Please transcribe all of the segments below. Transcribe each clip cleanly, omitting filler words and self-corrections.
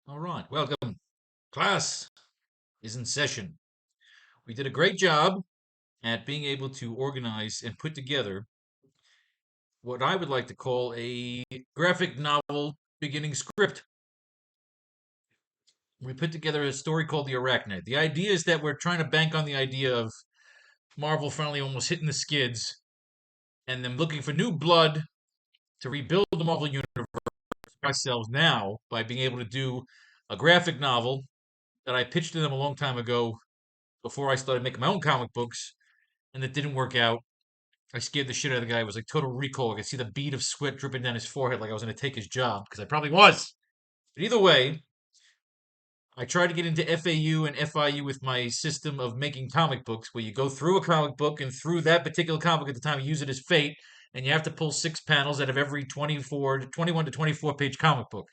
All right, welcome. Class is in session. We did a great job at being able to organize and put together what I would like to call a graphic novel beginning script. We put together a story called the AracKnight. The idea is that we're trying to bank on the idea of Marvel finally almost hitting the skids and them looking for new blood to rebuild the Marvel universe ourselves now by being able to do a graphic novel that I pitched to them a long time ago before I started making my own comic books, and it didn't work out. I scared the shit out of the guy. It was like total recall. I could see the bead of sweat dripping down his forehead like I was going to take his job, because I probably was. But either way, I tried to get into FAU and FIU with my system of making comic books, where you go through a comic book and through that particular comic book at the time you use it as fate, and you have to pull 6 panels out of every 21 to 24 page comic book.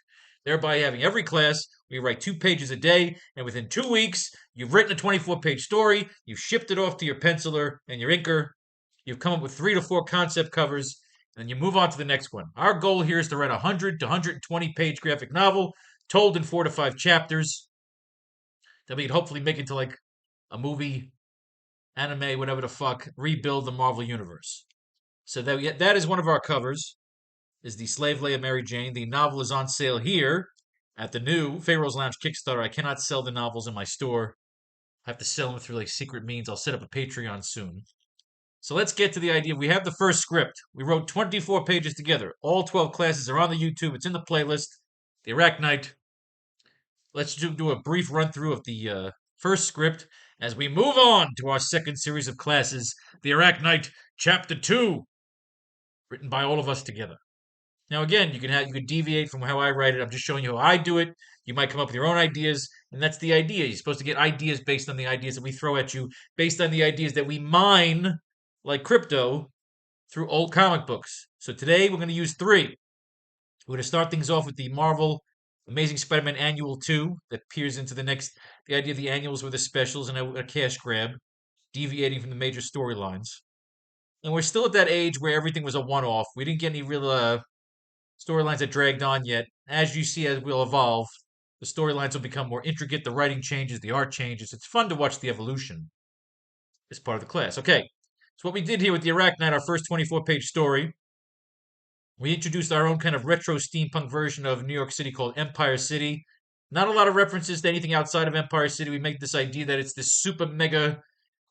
Thereby having every class, we write 2 pages a day, and within 2 weeks, you've written a 24-page story, you've shipped it off to your penciler and your inker, you've come up with 3 to 4 concept covers, and you move on to the next one. Our goal here is to write a 100 to 120 page graphic novel told in 4 to 5 chapters that we could hopefully make into like a movie, anime, whatever the fuck, rebuild the Marvel universe. So that is one of our covers, is the Slave Leia Mary Jane. The novel is on sale here at the new Faro's Lounge Kickstarter. I cannot sell the novels in my store. I have to sell them through like secret means. I'll set up a Patreon soon. So let's get to the idea. We have the first script. We wrote 24 pages together. All 12 classes are on the YouTube. It's in the playlist. The AracKnight. Let's do a brief run through of the first script as we move on to our second series of classes, the AracKnight Chapter 2, written by all of us together. Now, again, you could deviate from how I write it. I'm just showing you how I do it. You might come up with your own ideas, and that's the idea. You're supposed to get ideas based on the ideas that we throw at you, based on the ideas that we mine, like crypto, through old comic books. So today we're going to use 3. We're going to start things off with the Marvel Amazing Spider-Man Annual 2 that peers into the idea of the annuals were the specials and a cash grab, deviating from the major storylines. And we're still at that age where everything was a one-off. We didn't get any real storylines that dragged on yet. As you see, as we'll evolve, the storylines will become more intricate, the writing changes, the art changes. It's fun to watch the evolution as part of the class. Okay, so what we did here with the AracKnight, our first 24-page story, we introduced our own kind of retro steampunk version of New York City called Empire City. Not a lot of references to anything outside of Empire City. We make this idea that it's this super mega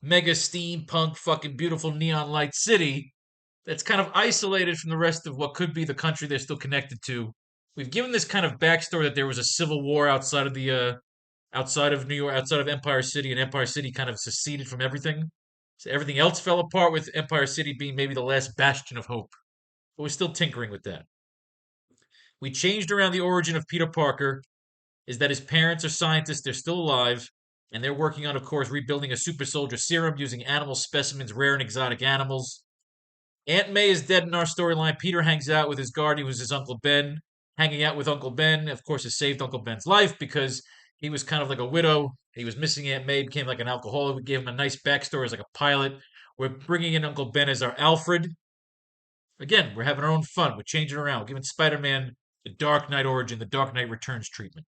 steampunk fucking beautiful neon light city that's kind of isolated from the rest of what could be the country they're still connected to. We've given this kind of backstory that there was a civil war outside of the outside of New York, outside of Empire City, and Empire City kind of seceded from everything. So everything else fell apart, with Empire City being maybe the last bastion of hope. But we're still tinkering with that. We changed around the origin of Peter Parker, is that his parents are scientists, they're still alive, and they're working on, of course, rebuilding a super soldier serum using animal specimens, rare and exotic animals. Aunt May is dead in our storyline. Peter hangs out with his guardian, who's his Uncle Ben. Hanging out with Uncle Ben, of course, has saved Uncle Ben's life because he was kind of like a widow. He was missing Aunt May, became like an alcoholic. We gave him a nice backstory as like a pilot. We're bringing in Uncle Ben as our Alfred. Again, we're having our own fun. We're changing around. We're giving Spider-Man the Dark Knight origin, the Dark Knight Returns treatment.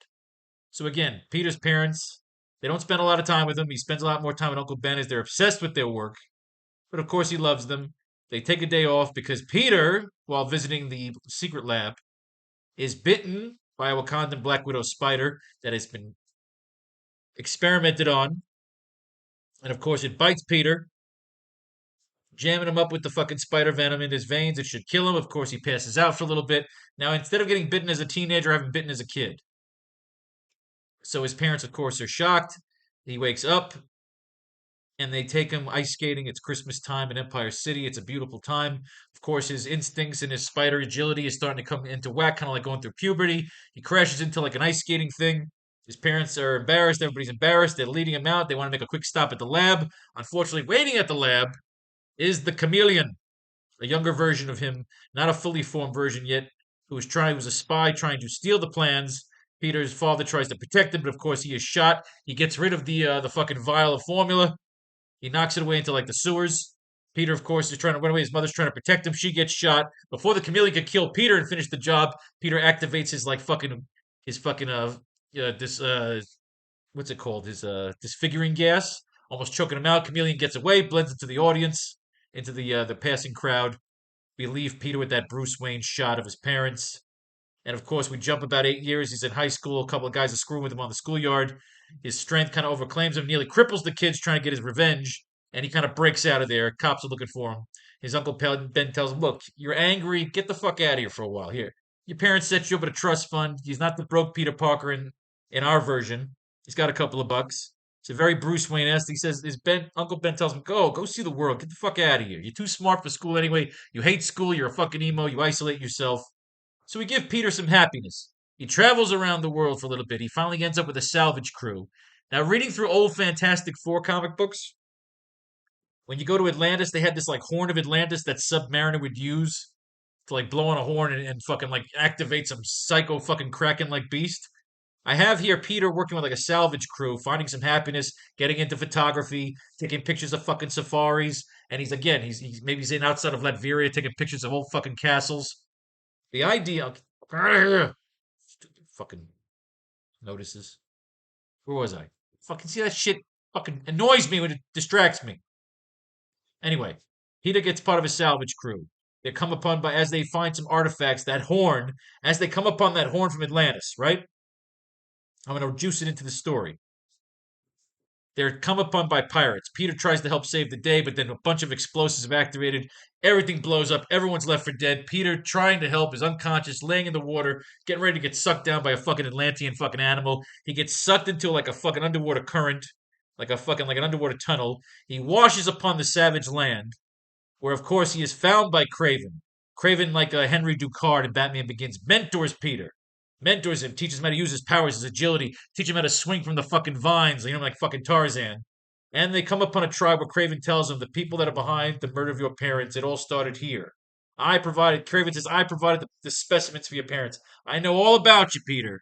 So again, Peter's parents, they don't spend a lot of time with him. He spends a lot more time with Uncle Ben as they're obsessed with their work. But of course, he loves them. They take a day off because Peter, while visiting the secret lab, is bitten by a Wakandan Black Widow spider that has been experimented on. And of course, it bites Peter, jamming him up with the fucking spider venom in his veins. It should kill him. Of course, he passes out for a little bit. Now, instead of getting bitten as a teenager, I have him bitten as a kid. So his parents, of course, are shocked. He wakes up and they take him ice skating. It's Christmas time in Empire City. It's a beautiful time. Of course, his instincts and his spider agility is starting to come into whack, kind of like going through puberty. He crashes into like an ice skating thing. His parents are embarrassed. Everybody's embarrassed. They're leading him out. They want to make a quick stop at the lab. Unfortunately, waiting at the lab is the chameleon, a younger version of him, not a fully formed version yet, who was a spy trying to steal the plans. Peter's father tries to protect him, but of course he is shot. He gets rid of the fucking vial of formula. He knocks it away into like the sewers. Peter, of course, is trying to run away. His mother's trying to protect him. She gets shot. Before the chameleon could kill Peter and finish the job, Peter activates his fucking this what's it called? His disfiguring gas, almost choking him out. Chameleon gets away, blends into the audience, into the passing crowd. We leave Peter with that Bruce Wayne shot of his parents. And of course, we jump about 8 years. He's in high school. A couple of guys are screwing with him on the schoolyard. His strength kind of overclaims him, nearly cripples the kids trying to get his revenge. And he kind of breaks out of there. Cops are looking for him. His uncle Ben tells him, "Look, you're angry. Get the fuck out of here for a while. Here, your parents set you up at a trust fund. He's not the broke Peter Parker in our version. He's got a couple of bucks. It's a very Bruce Wayne-esque. He says, his Uncle Ben tells him, go see the world. Get the fuck out of here. You're too smart for school anyway. You hate school. You're a fucking emo. You isolate yourself." So we give Peter some happiness. He travels around the world for a little bit. He finally ends up with a salvage crew. Now, reading through old Fantastic Four comic books, when you go to Atlantis, they had this like horn of Atlantis that Submariner would use to like blow on a horn and fucking like activate some psycho fucking kraken like beast. I have here Peter working with like a salvage crew, finding some happiness, getting into photography, taking pictures of fucking safaris, and he's maybe he's in outside of Latveria taking pictures of old fucking castles. The idea, stupid fucking notices. Where was I? Fucking see that shit fucking annoys me when it distracts me. Anyway, Peter gets part of a salvage crew. They come upon by as they find some artifacts, that horn, as they come upon that horn from Atlantis, right? I'm gonna juice it into the story. They're come upon by pirates. Peter tries to help save the day, but then a bunch of explosives are activated. Everything blows up. Everyone's left for dead. Peter, trying to help, is unconscious, laying in the water, getting ready to get sucked down by a fucking Atlantean fucking animal. He gets sucked into like a fucking underwater current, like an underwater tunnel. He washes upon the savage land, where of course he is found by Craven. Craven, like Henry Ducard in Batman Begins, mentors Peter. Mentors him, teaches him how to use his powers, his agility, teach him how to swing from the fucking vines, like fucking Tarzan. And they come upon a tribe where Craven tells them the people that are behind the murder of your parents, it all started here. Craven says, I provided the specimens for your parents. I know all about you, Peter.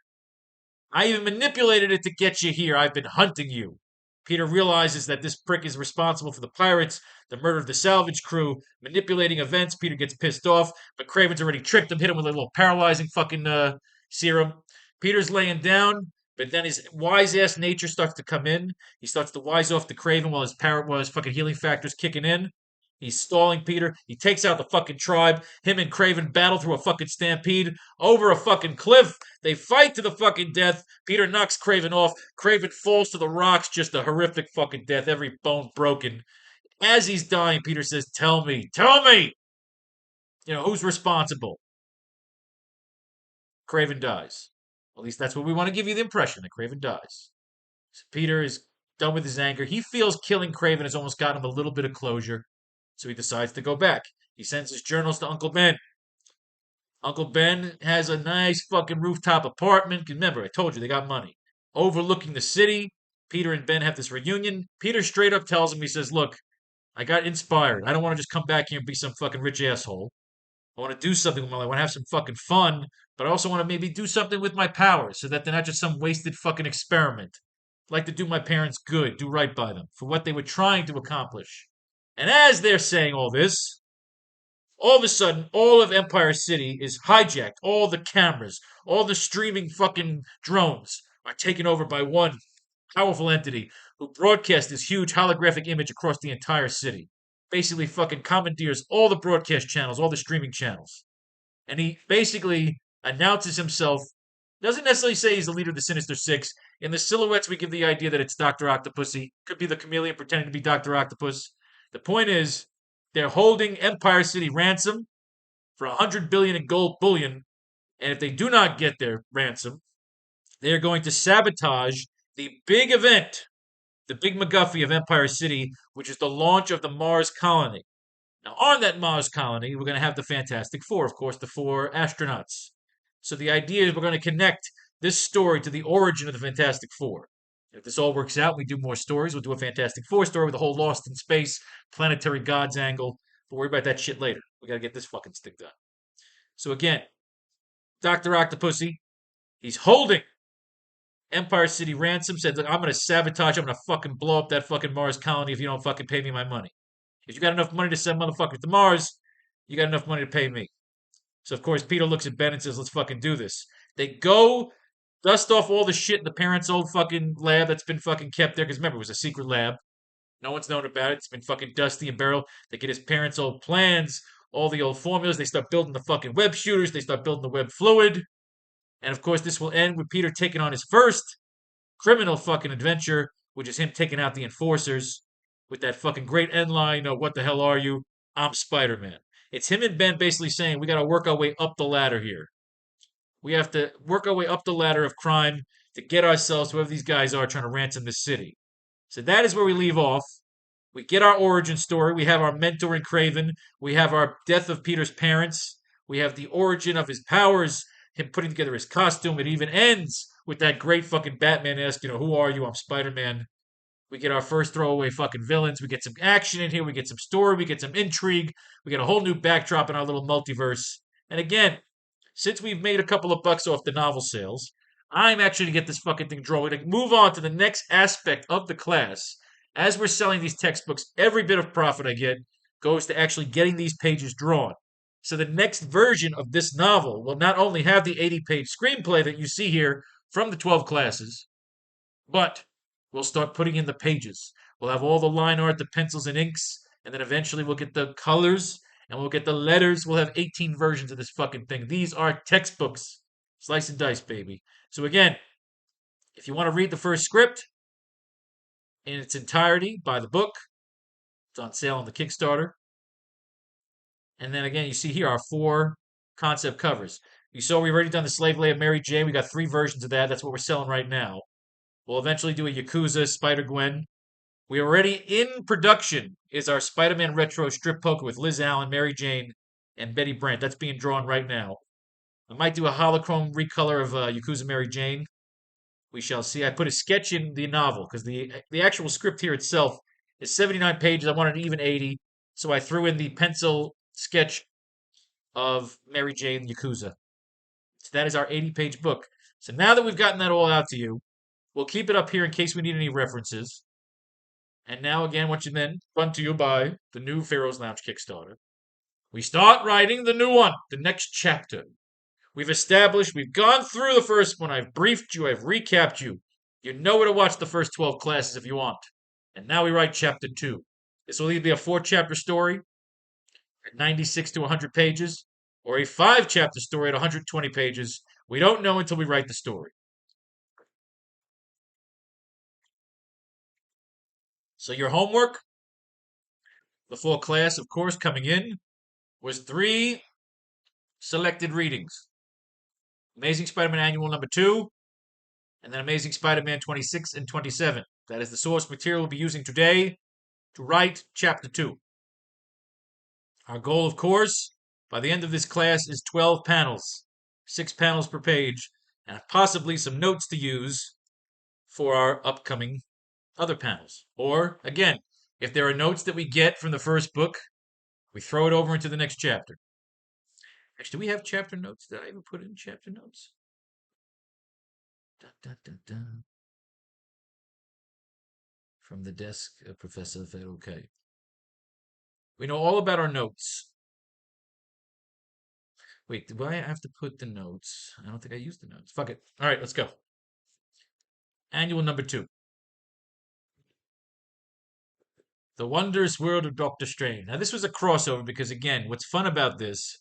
I even manipulated it to get you here. I've been hunting you. Peter realizes that this prick is responsible for the pirates, the murder of the salvage crew, manipulating events. Peter gets pissed off, but Craven's already tricked him, hit him with a little paralyzing fucking serum. Peter's laying down, but then his wise ass nature starts to come in. He starts to wise off to Craven while his fucking healing factor's kicking in. He's stalling Peter. He takes out the fucking tribe. Him and Craven battle through a fucking stampede over a fucking cliff. They fight to the fucking death. Peter knocks Craven off. Craven falls to the rocks, just a horrific fucking death, every bone broken. As he's dying, Peter says, tell me, who's responsible? Craven dies. At least that's what we want to give you the impression, that Craven dies. So Peter is done with his anger. He feels killing Craven has almost gotten him a little bit of closure. So he decides to go back. He sends his journals to Uncle Ben. Uncle Ben has a nice fucking rooftop apartment. Remember, I told you they got money. Overlooking the city. Peter and Ben have this reunion. Peter straight up tells him, he says, look, I got inspired. I don't want to just come back here and be some fucking rich asshole. I want to do something with my life. I want to have some fucking fun, but I also want to maybe do something with my powers so that they're not just some wasted fucking experiment. I'd like to do my parents good, do right by them for what they were trying to accomplish. And as they're saying all this, all of a sudden, all of Empire City is hijacked. All the cameras, all the streaming fucking drones are taken over by one powerful entity who broadcasts this huge holographic image across the entire city. Basically, fucking commandeers all the broadcast channels, all the streaming channels. And he basically announces himself. Doesn't necessarily say he's the leader of the Sinister Six. In the silhouettes, we give the idea that it's Dr. Octopusy. Could be the chameleon pretending to be Dr. Octopus. The point is, they're holding Empire City ransom for 100 billion in gold bullion, and if they do not get their ransom, they are going to sabotage the big event, the big MacGuffin of Empire City, which is the launch of the Mars colony. Now, on that Mars colony, we're going to have the Fantastic Four, of course, the four astronauts. So the idea is we're going to connect this story to the origin of the Fantastic Four. If this all works out, we do more stories. We'll do a Fantastic Four story with a whole Lost in Space, planetary gods angle. We'll worry about that shit later. We got to get this fucking stick done. So again, Dr. Octopusy, he's holding Empire City ransom, said, look, I'm going to sabotage, I'm going to fucking blow up that fucking Mars colony if you don't fucking pay me my money. If you got enough money to send motherfuckers to Mars, you got enough money to pay me. So, of course, Peter looks at Ben and says, let's fucking do this. They go Dust off all the shit in the parents' old fucking lab that's been fucking kept there. Because remember, it was a secret lab. No one's known about it. It's been fucking dusty and barrel. They get his parents' old plans, all the old formulas. They start building the fucking web shooters. They start building the web fluid. And of course, this will end with Peter taking on his first criminal fucking adventure, which is him taking out the enforcers with that fucking great end line, what the hell are you? I'm Spider-Man. It's him and Ben basically saying we got to work our way up the ladder here. We have to work our way up the ladder of crime to get ourselves whoever these guys are trying to ransom this city. So that is where we leave off. We get our origin story. We have our mentor in Craven. We have our death of Peter's parents. We have the origin of his powers, him putting together his costume. It even ends with that great fucking Batman-esque, who are you? I'm Spider-Man. We get our first throwaway fucking villains. We get some action in here. We get some story. We get some intrigue. We get a whole new backdrop in our little multiverse. And again, since we've made a couple of bucks off the novel sales, I'm actually to get this fucking thing drawn. We're to move on to the next aspect of the class. As we're selling these textbooks, every bit of profit I get goes to actually getting these pages drawn. So the next version of this novel will not only have the 80-page screenplay that you see here from the 12 classes, but we'll start putting in the pages. We'll have all the line art, the pencils and inks, and then eventually we'll get the colors and we'll get the letters. We'll have 18 versions of this fucking thing. These are textbooks. Slice and dice, baby. So again, if you want to read the first script in its entirety, buy the book. It's on sale on the Kickstarter. And then again, you see here our 4 concept covers. You saw we've already done the Slave Leia Mary Jane. We got 3 versions of that. That's what we're selling right now. We'll eventually do a Yakuza Spider-Gwen. We already in production is our Spider-Man retro strip poker with Liz Allen, Mary Jane, and Betty Brant. That's being drawn right now. I might do a holochrome recolor of Yakuza Mary Jane. We shall see. I put a sketch in the novel because the actual script here itself is 79 pages. I wanted even 80, so I threw in the pencil sketch of Mary Jane Yakuza. So that is our 80-page book. So now that we've gotten that all out to you, we'll keep it up here in case we need any references. And now again, once again, run to you by the new Pharaoh's Lounge Kickstarter. We start writing the new one, the next chapter. We've gone through the first one. I've briefed you, I've recapped you. You know where to watch the first 12 classes if you want. And now we write chapter 2. This will either be a 4-chapter story at 96 to 100 pages, or a 5-chapter story at 120 pages. We don't know until we write the story. So your homework, the full class, of course, coming in, was 3 selected readings. Amazing Spider-Man Annual number 2, and then Amazing Spider-Man 26 and 27. That is the source material we'll be using today to write chapter 2. Our goal, of course, by the end of this class is 12 panels, 6 panels per page, and possibly some notes to use for our upcoming other panels. Or, again, if there are notes that we get from the first book, we throw it over into the next chapter. Actually, do we have chapter notes? Did I ever put in chapter notes? Dun, dun, dun, dun. From the desk of Professor Faro. Okay. We know all about our notes. Wait, do I have to put the notes? I don't think I used the notes. Fuck it. All right, let's go. Annual number 2. The Wondrous World of Doctor Strange. Now, this was a crossover because, again, what's fun about this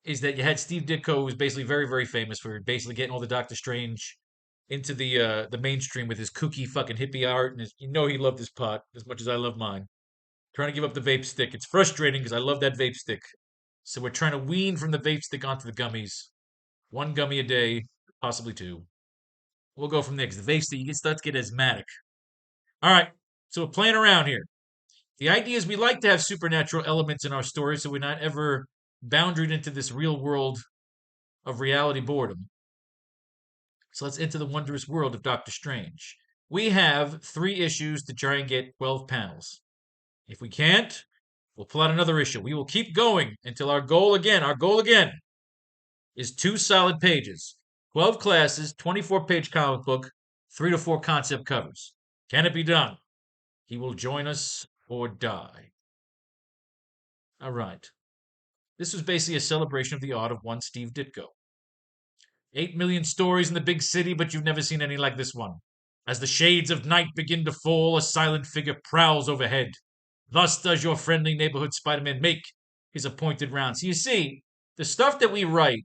is that you had Steve Ditko, who was basically very, very famous for basically getting all the Doctor Strange into the mainstream with his kooky fucking hippie art, and he loved his pot as much as I love mine. Trying to give up the vape stick. It's frustrating because I love that vape stick. So we're trying to wean from the vape stick onto the gummies. 1 gummy a day, possibly 2. We'll go from there because the vape stick, you start to get asthmatic. All right, so we're playing around here. The idea is we like to have supernatural elements in our story so we're not ever boundaried into this real world of reality boredom. So let's enter the wondrous world of Doctor Strange. We have 3 issues to try and get 12 panels. If we can't, we'll pull out another issue. We will keep going until our goal again is 2 solid pages. 12 classes, 24-page comic book, 3 to 4 concept covers. Can it be done? He will join us or die. All right. This was basically a celebration of the art of one Steve Ditko. 8 million stories in the big city, but you've never seen any like this one. As the shades of night begin to fall, a silent figure prowls overhead. Thus does your friendly neighborhood Spider-Man make his appointed round. So you see, the stuff that we write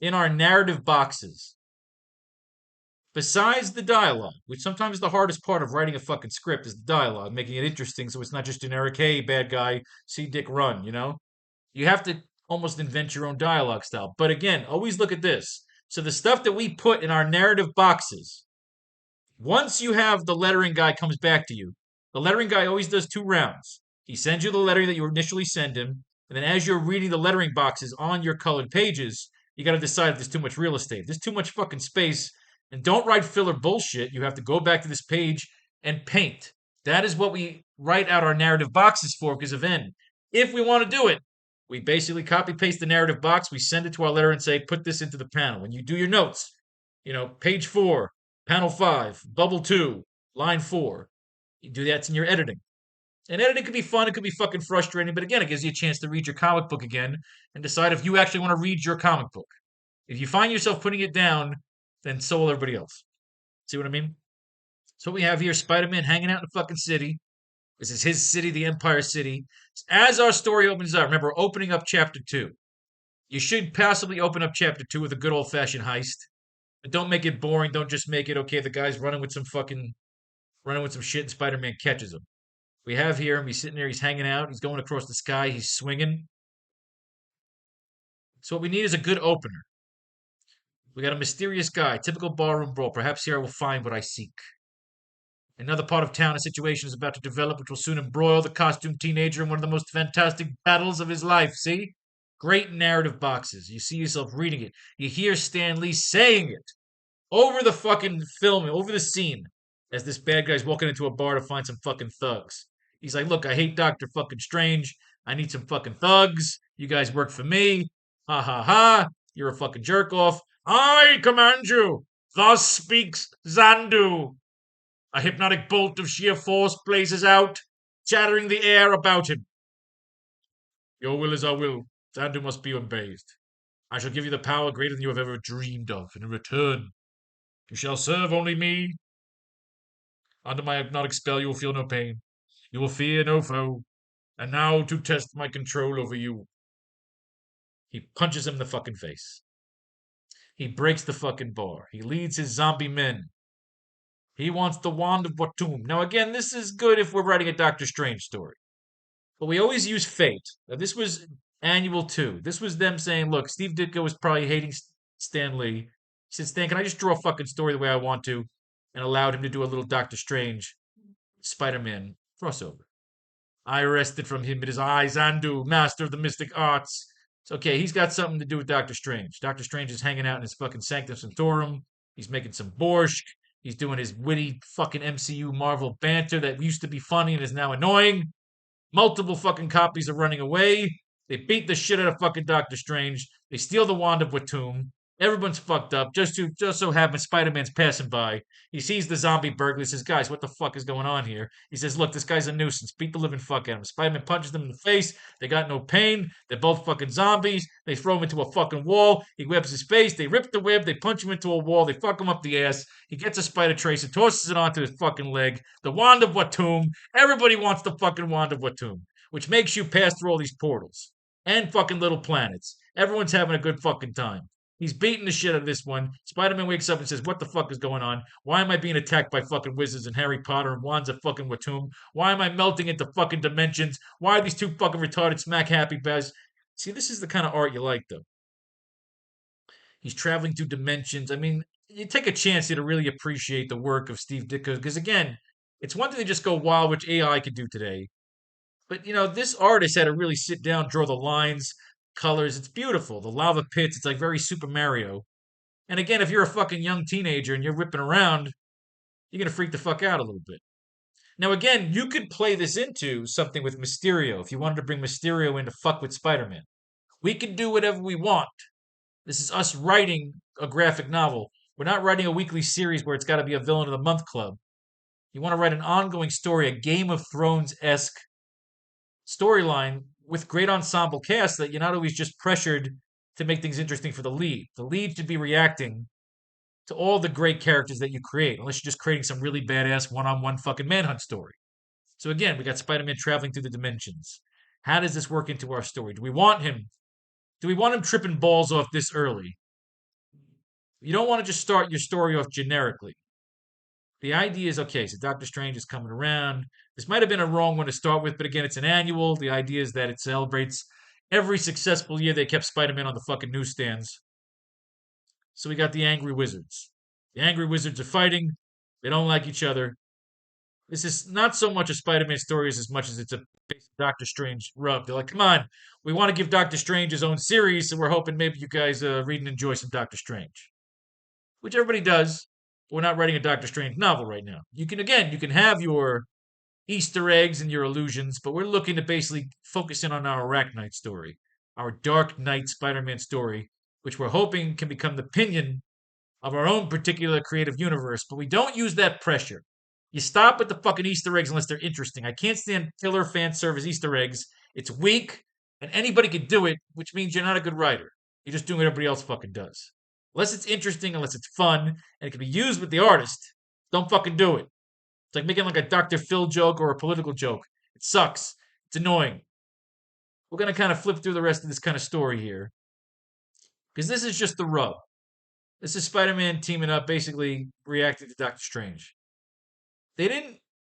in our narrative boxes, besides the dialogue, which sometimes is the hardest part of writing a fucking script, is the dialogue, making it interesting so it's not just generic, hey, bad guy, see dick run, you know? You have to almost invent your own dialogue style. But again, always look at this. So the stuff that we put in our narrative boxes, once you have the lettering guy comes back to you, the lettering guy always does 2 rounds. He sends you the lettering that you initially send him, and then as you're reading the lettering boxes on your colored pages, you got to decide if there's too much real estate. If there's too much fucking space, and don't write filler bullshit. You have to go back to this page and paint. That is what we write out our narrative boxes for because of N. If we want to do it, we basically copy paste the narrative box. We send it to our letter and say, put this into the panel. When you do your notes, page 4, panel 5, bubble 2, line 4. You do that in your editing. And editing could be fun. It could be fucking frustrating. But again, it gives you a chance to read your comic book again and decide if you actually want to read your comic book. If you find yourself putting it down, then so will everybody else. See what I mean? So we have here Spider-Man hanging out in the fucking city. This is his city, the Empire City. As our story opens up, remember, opening up chapter 2. You should possibly open up chapter 2 with a good old-fashioned heist. But don't make it boring. Don't just make it, okay, the guy's running with some shit and Spider-Man catches him. We have here him, he's sitting there, he's hanging out, he's going across the sky, he's swinging. So what we need is a good opener. We got a mysterious guy, typical ballroom brawl. Perhaps here I will find what I seek. Another part of town, a situation is about to develop which will soon embroil the costumed teenager in one of the most fantastic battles of his life. See? Great narrative boxes. You see yourself reading it. You hear Stan Lee saying it over the fucking film, over the scene, as this bad guy's walking into a bar to find some fucking thugs. He's like, look, I hate Dr. fucking Strange. I need some fucking thugs. You guys work for me. Ha ha ha. You're a fucking jerk off. I command you. Thus speaks Zandu. A hypnotic bolt of sheer force blazes out, shattering the air about him. Your will is our will. Zandu must be obeyed. I shall give you the power greater than you have ever dreamed of, and in return, you shall serve only me. Under my hypnotic spell, you will feel no pain. You will fear no foe. And now to test my control over you. He punches him in the fucking face. He breaks the fucking bar. He leads his zombie men. He wants the wand of Watum. Now, again, this is good if we're writing a Doctor Strange story. But we always use fate. Now, this was annual 2. This was them saying, look, Steve Ditko was probably hating Stan Lee. He said, Stan, can I just draw a fucking story the way I want to? And allowed him to do a little Doctor Strange Spider-Man crossover. I wrested from him his eyes, Andu, master of the mystic arts. It's okay, he's got something to do with Doctor Strange. Doctor Strange is hanging out in his fucking Sanctum Sanctorum. He's making some borscht. He's doing his witty fucking MCU Marvel banter that used to be funny and is now annoying. Multiple fucking copies are running away. They beat the shit out of fucking Doctor Strange. They steal the wand of Watum. Everyone's fucked up. Just so happens Spider-Man's passing by. He sees the zombie burglar. He says, guys, what the fuck is going on here? He says, look, this guy's a nuisance. Beat the living fuck out of him. Spider-Man punches them in the face. They got no pain. They're both fucking zombies. They throw him into a fucking wall. He webs his face. They rip the web. They punch him into a wall. They fuck him up the ass. He gets a spider tracer, tosses it onto his fucking leg. The wand of Watum. Everybody wants the fucking wand of Watum, which makes you pass through all these portals and fucking little planets. Everyone's having a good fucking time. He's beating the shit out of this one. Spider-Man wakes up and says, what the fuck is going on? Why am I being attacked by fucking wizards and Harry Potter and wands of fucking Watum? Why am I melting into fucking dimensions? Why are these two fucking retarded smack happy guys? See, this is the kind of art you like, though. He's traveling through dimensions. I mean, you take a chance here to really appreciate the work of Steve Ditko, because again, it's one thing to just go wild, which AI could do today. But, this artist had to really sit down, draw the lines, colors. It's beautiful. The lava pits, it's like very Super Mario. And again, if you're a fucking young teenager and you're ripping around, you're going to freak the fuck out a little bit. Now, again, you could play this into something with Mysterio if you wanted to bring Mysterio in to fuck with Spider-Man. We can do whatever we want. This is us writing a graphic novel. We're not writing a weekly series where it's got to be a villain of the month club. You want to write an ongoing story, a Game of Thrones-esque storyline with great ensemble cast that you're not always just pressured to make things interesting for the lead. The lead should be reacting to all the great characters that you create, unless you're just creating some really badass one-on-one fucking manhunt story. So again, we got Spider-Man traveling through the dimensions. How does this work into our story? Do we want him? Do we want him tripping balls off this early? You don't want to just start your story off generically. The idea is okay, so Doctor Strange is coming around. This might have been a wrong one to start with, but again, it's an annual. The idea is that it celebrates every successful year they kept Spider Man on the fucking newsstands. So we got the Angry Wizards. The Angry Wizards are fighting. They don't like each other. This is not so much a Spider Man story as much as it's a basic Doctor Strange rub. They're like, come on, we want to give Doctor Strange his own series, so we're hoping maybe you guys read and enjoy some Doctor Strange, which everybody does. We're not writing a Doctor Strange novel right now. You can have your Easter eggs and your illusions, but we're looking to basically focus in on our AracKnight story, our Dark Knight Spider-Man story, which we're hoping can become the pinion of our own particular creative universe. But we don't use that pressure. You stop with the fucking Easter eggs unless they're interesting. I can't stand filler fan service Easter eggs. It's weak, and anybody can do it, which means you're not a good writer. You're just doing what everybody else fucking does. Unless it's interesting, unless it's fun, and it can be used with the artist, don't fucking do it. It's like making like a Dr. Phil joke or a political joke. It sucks. It's annoying. We're going to kind of flip through the rest of this kind of story here because this is just the rub. This is Spider Man teaming up, basically reacting to Doctor Strange. They didn't.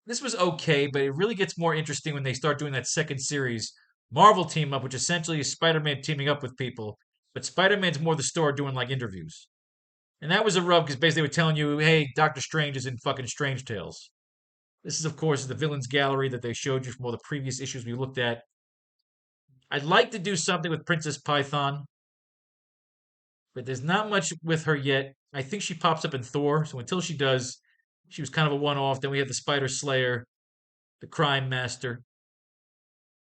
This was okay, but it really gets more interesting when they start doing that second series, Marvel Team Up, which essentially is Spider Man teaming up with people, but Spider Man's more the store doing like interviews. And that was a rub because basically they were telling you, hey, Doctor Strange is in fucking Strange Tales. This is, of course, the villains gallery that they showed you from all the previous issues we looked at. I'd like to do something with Princess Python, but there's not much with her yet. I think she pops up in Thor, so until she does, she was kind of a one off. Then we have the Spider Slayer, the Crime Master.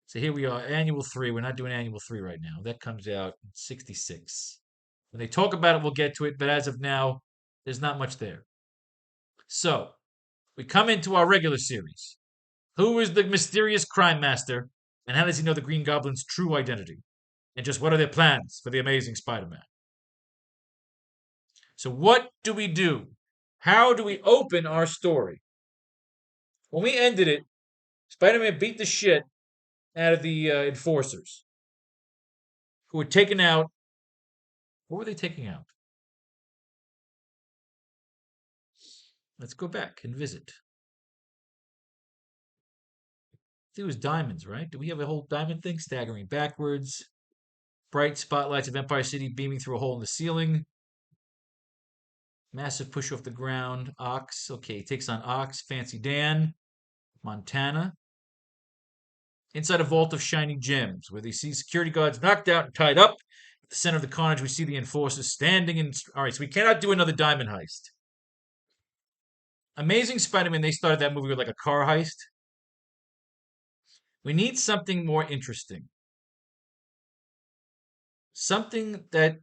So here we are, Annual 3. We're not doing Annual 3 right now. That comes out in 66. When they talk about it, we'll get to it, but as of now, there's not much there. So, we come into our regular series. Who is the mysterious crime master, and how does he know the Green Goblin's true identity? And just what are their plans for the Amazing Spider-Man? So what do we do? How do we open our story? When we ended it, Spider-Man beat the shit out of the enforcers who were taken out. What were they taking out? Let's go back and visit. I think it was diamonds, right? Do we have a whole diamond thing? Staggering backwards. Bright spotlights of Empire City beaming through a hole in the ceiling. Massive push off the ground. Ox. Okay, takes on Ox. Fancy Dan. Montana. Inside a vault of shining gems, where they see security guards knocked out and tied up. At the center of the carnage, we see the enforcers standing in. All right, so we cannot do another diamond heist. Amazing Spider-Man, they started that movie with like a car heist. We need something more interesting. Something that,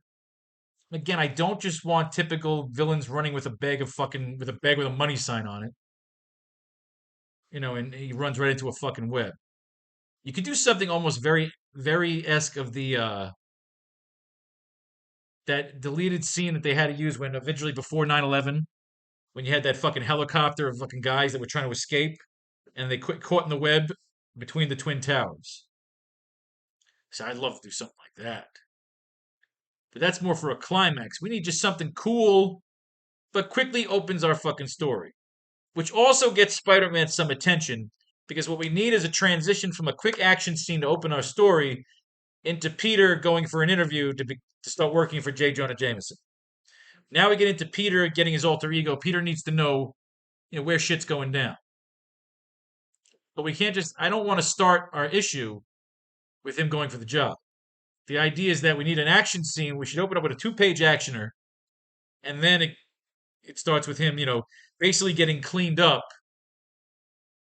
again, I don't just want typical villains running with a bag of fucking, with a bag with a money sign on it. And he runs right into a fucking web. You could do something almost very, very esque of the that deleted scene that they had to use when eventually before 9/11, when you had that fucking helicopter of fucking guys that were trying to escape and they caught in the web between the twin towers. So I'd love to do something like that. But that's more for a climax. We need just something cool, but quickly opens our fucking story, which also gets Spider-Man some attention because what we need is a transition from a quick action scene to open our story into Peter going for an interview to start working for J. Jonah Jameson. Now we get into Peter getting his alter ego. Peter needs to know, where shit's going down. But we can't just. I don't want to start our issue with him going for the job. The idea is that we need an action scene. We should open up with a two-page actioner, and then it starts with him, basically getting cleaned up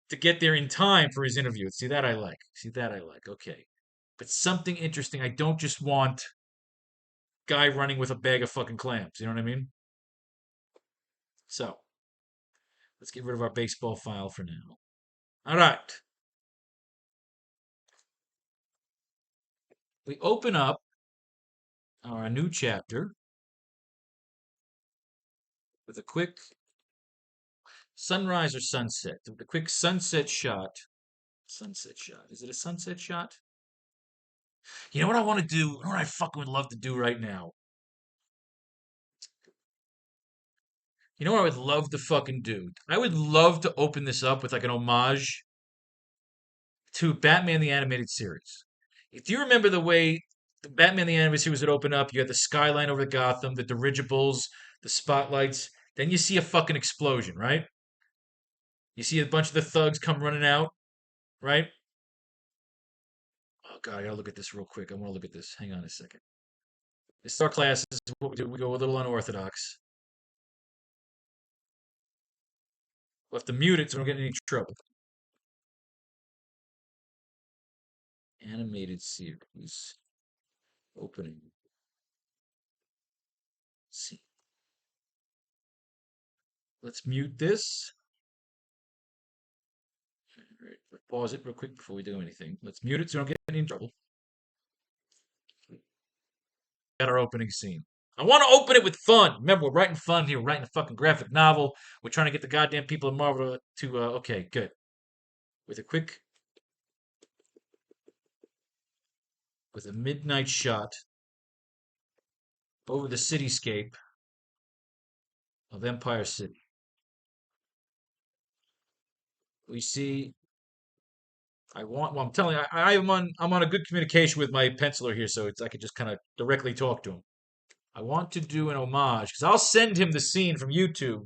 to get there in time for his interview. See that I like. See that I like. Okay, but something interesting. I don't just want guy running with a bag of fucking clams. You know what I mean? So let's get rid of our baseball file for now. All right. We open up our new chapter with a quick sunrise or sunset. With a quick sunset shot. Sunset shot. Is it a sunset shot? You know what I want to do? You know what I fucking would love to do right now? You know what I would love to fucking do? I would love to open this up with like an homage to Batman the Animated Series. If you remember the way the Batman the Animated Series would open up, you had the skyline over Gotham, the dirigibles, the spotlights, then you see a fucking explosion, right? You see a bunch of the thugs come running out, right? Oh god, I gotta look at this real quick. I want to look at this. Hang on a second. This is our class. This is what we do. We go a little unorthodox. We'll have to mute it so we don't get in any trouble. Animated series opening. Let's see. Let's mute this. All right, pause it real quick before we do anything. Let's mute it so we don't get any trouble. Got our opening scene. I want to open it with fun. Remember, we're writing fun here. We're writing a fucking graphic novel. We're trying to get the goddamn people in Marvel to okay, good. With a quick, with a midnight shot over the cityscape of Empire City. We see. Well, I'm telling you, I'm on a good communication with my penciler here, so I could just kind of directly talk to him. I want to do an homage because I'll send him the scene from YouTube.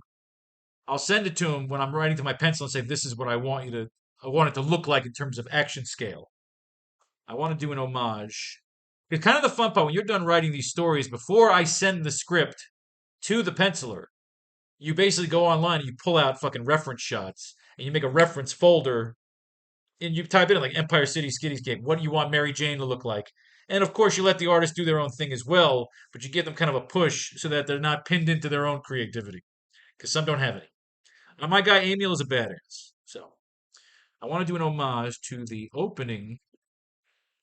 I'll send it to him when I'm writing to my pencil and say, "This is what I want it to look like in terms of action scale." I want to do an homage. It's kind of the fun part when you're done writing these stories. Before I send the script to the penciler, you basically go online and you pull out fucking reference shots and you make a reference folder and you type in like Empire City Skitty What do you want Mary Jane to look like? And of course, you let the artist do their own thing as well, but you give them kind of a push so that they're not pinned into their own creativity because some don't have any. Now, my guy Amiel is a badass, so I want to do an homage to the opening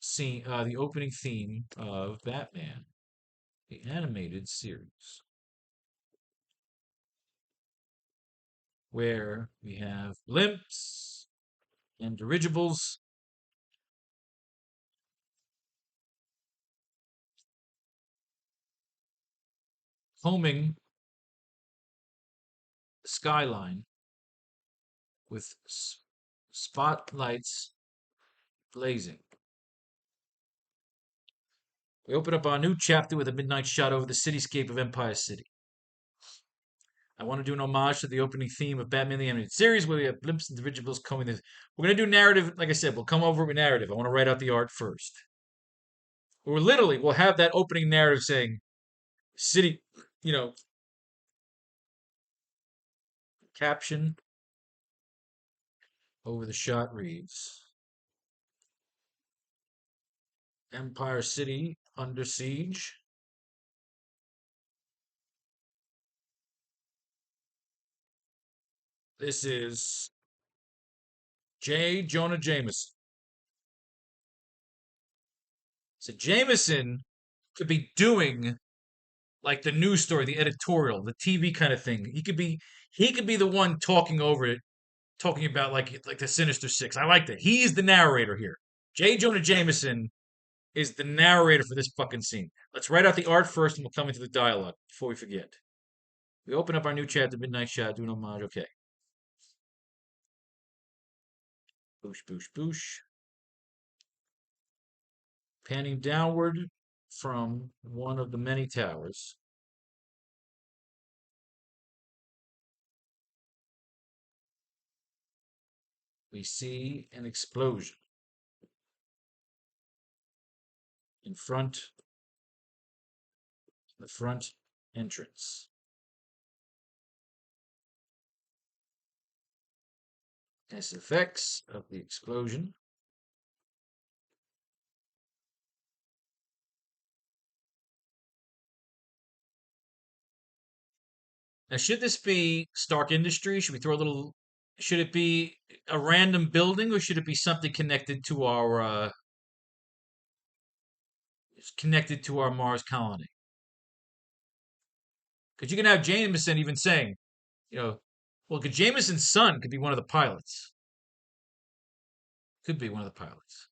scene, the opening theme of Batman, the animated series, where we have blimps and dirigibles homing the skyline with spotlights blazing. We open up our new chapter with a midnight shot over the cityscape of Empire City. I want to do an homage to the opening theme of Batman the Animated Series, where we have blimps and dirigibles coming. We're going to do narrative, like I said, we'll come over with narrative. I want to write out the art first. We'll have that opening narrative saying, city, you know, caption over the shot reads, Empire City under siege. This is J. Jonah Jameson. So Jameson could be doing like the news story, the editorial, the TV kind of thing. He could be the one talking over it, talking about like the Sinister Six. I like that. He's the narrator here. J. Jonah Jameson is the narrator for this fucking scene. Let's write out the art first and we'll come into the dialogue before we forget. We open up our new chapter, Midnight Shot, do an homage. Okay. Boosh, boosh, boosh. Panning downward from one of the many towers. We see an explosion in the front entrance. As effects of the explosion. Now, should this be Stark Industries? Should we throw a little? Should it be a random building, or should it be something connected to our Mars colony? Because you can have Jameson even saying, you know, well, could Jameson's son could be one of the pilots. Could be one of the pilots.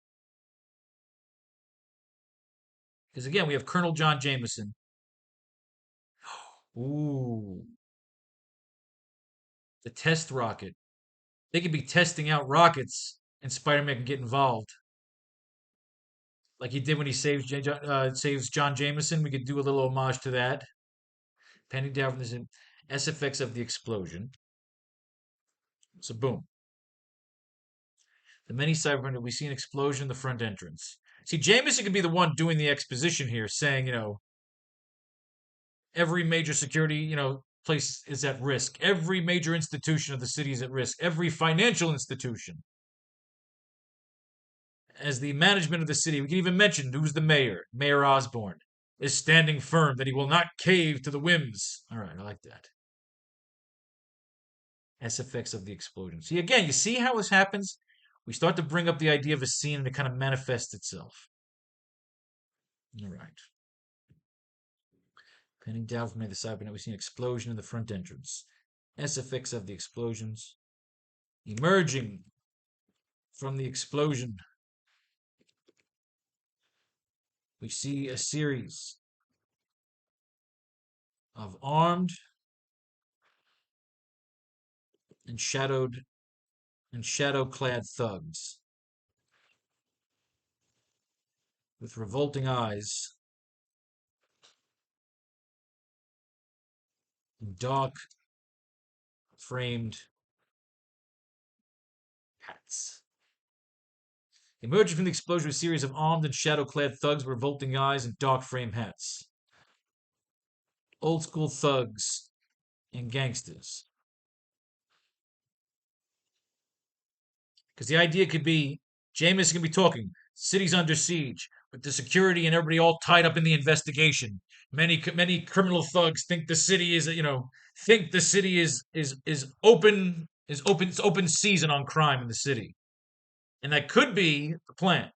Because again, we have Colonel John Jameson. Ooh, the test rocket. They could be testing out rockets, and Spider-Man can get involved, like he did when he saves John Jameson. We could do a little homage to that. Penny down from this S effects of the explosion. So boom. The many Cybermen, we see an explosion in the front entrance. See, Jameson could be the one doing the exposition here, saying, every major security, place is at risk. Every major institution of the city is at risk. Every financial institution. As the management of the city, we can even mention who's the mayor. Mayor Osborne is standing firm that he will not cave to the whims. All right, I like that. S effects of the explosion. See, again, you see how this happens? We start to bring up the idea of a scene and it kind of manifests itself. All right. Penning down from the Cybernet, we see an explosion in the front entrance. S effects of the explosions. Emerging from the explosion, we see a series of armed and shadow-clad thugs with revolting eyes and dark framed hats. Emerging from the explosion, a series of armed and shadow-clad thugs with revolting eyes and dark frame hats. Old school thugs and gangsters. Because the idea could be Jameis can be talking. City's under siege, with the security and everybody all tied up in the investigation. Many criminal thugs think the city is open it's open season on crime in the city, and that could be the plan.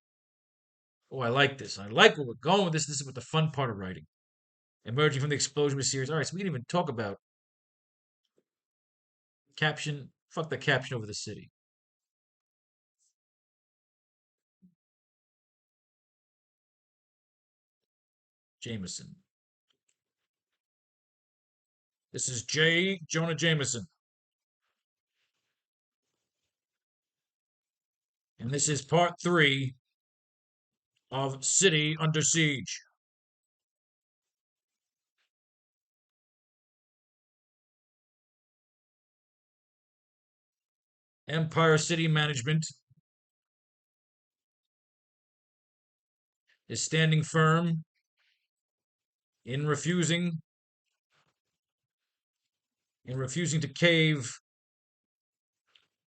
Oh, I like this. I like where we're going with this. This is what the fun part of writing. Emerging from the explosion of series. All right, so we didn't even talk about caption. Fuck the caption over the city. Jameson. This is J. Jonah Jameson. And this is part 3 of City Under Siege. Empire City Management is standing firm in refusing to cave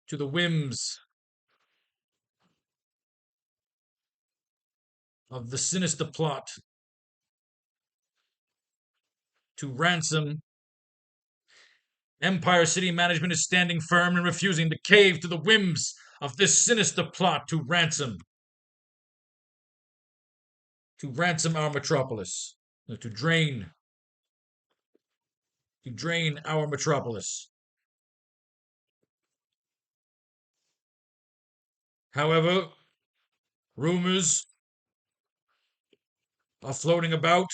to the whims of the sinister plot to ransom. Empire City Management is standing firm and refusing to cave to the whims of this sinister plot to ransom our metropolis, to drain our metropolis. However, rumors are floating about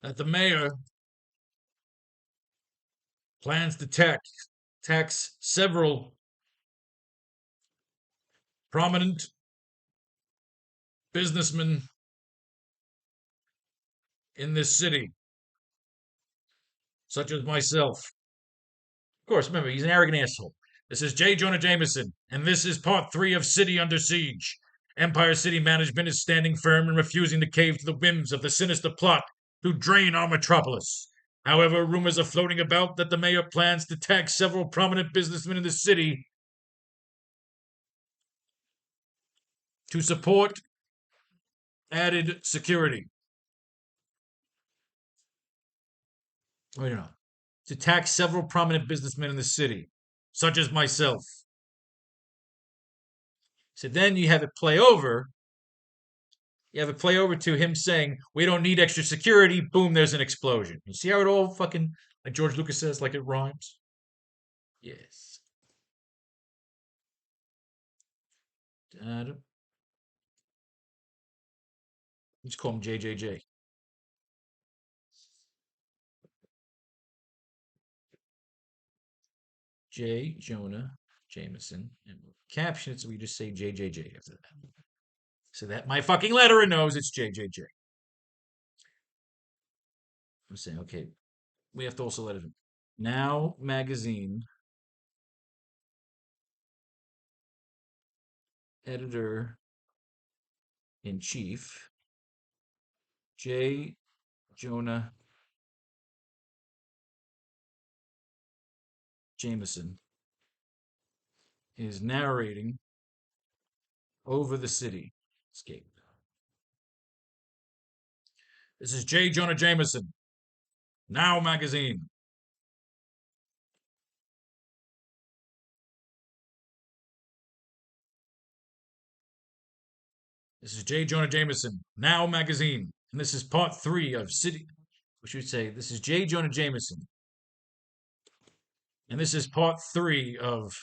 that the mayor plans to tax several prominent businessmen in this city, such as myself. Of course, remember, he's an arrogant asshole. This is J. Jonah Jameson, and this is part 3 of City Under Siege. Empire City Management is standing firm and refusing to cave to the whims of the sinister plot to drain our metropolis. However, rumors are floating about that the mayor plans to tax several prominent businessmen in the city to support added security. To tax several prominent businessmen in the city, such as myself. So then you have it play over You have it play over to him saying, "We don't need extra security." Boom, there's an explosion. You see how it all fucking, like George Lucas says, like it rhymes? Yes. Just call him JJJ. J. Jonah Jameson. And we'll caption it so we just say JJJ after that. So that my fucking letterer knows it's JJJ. I'm saying, okay, we have to also let it Now Magazine editor in chief, J. Jonah Jameson, is narrating over the city scape. This is J. Jonah Jameson, Now Magazine. This is J. Jonah Jameson, Now Magazine. And this is part 3 of City. We should say, this is J. Jonah Jameson. And this is part 3 of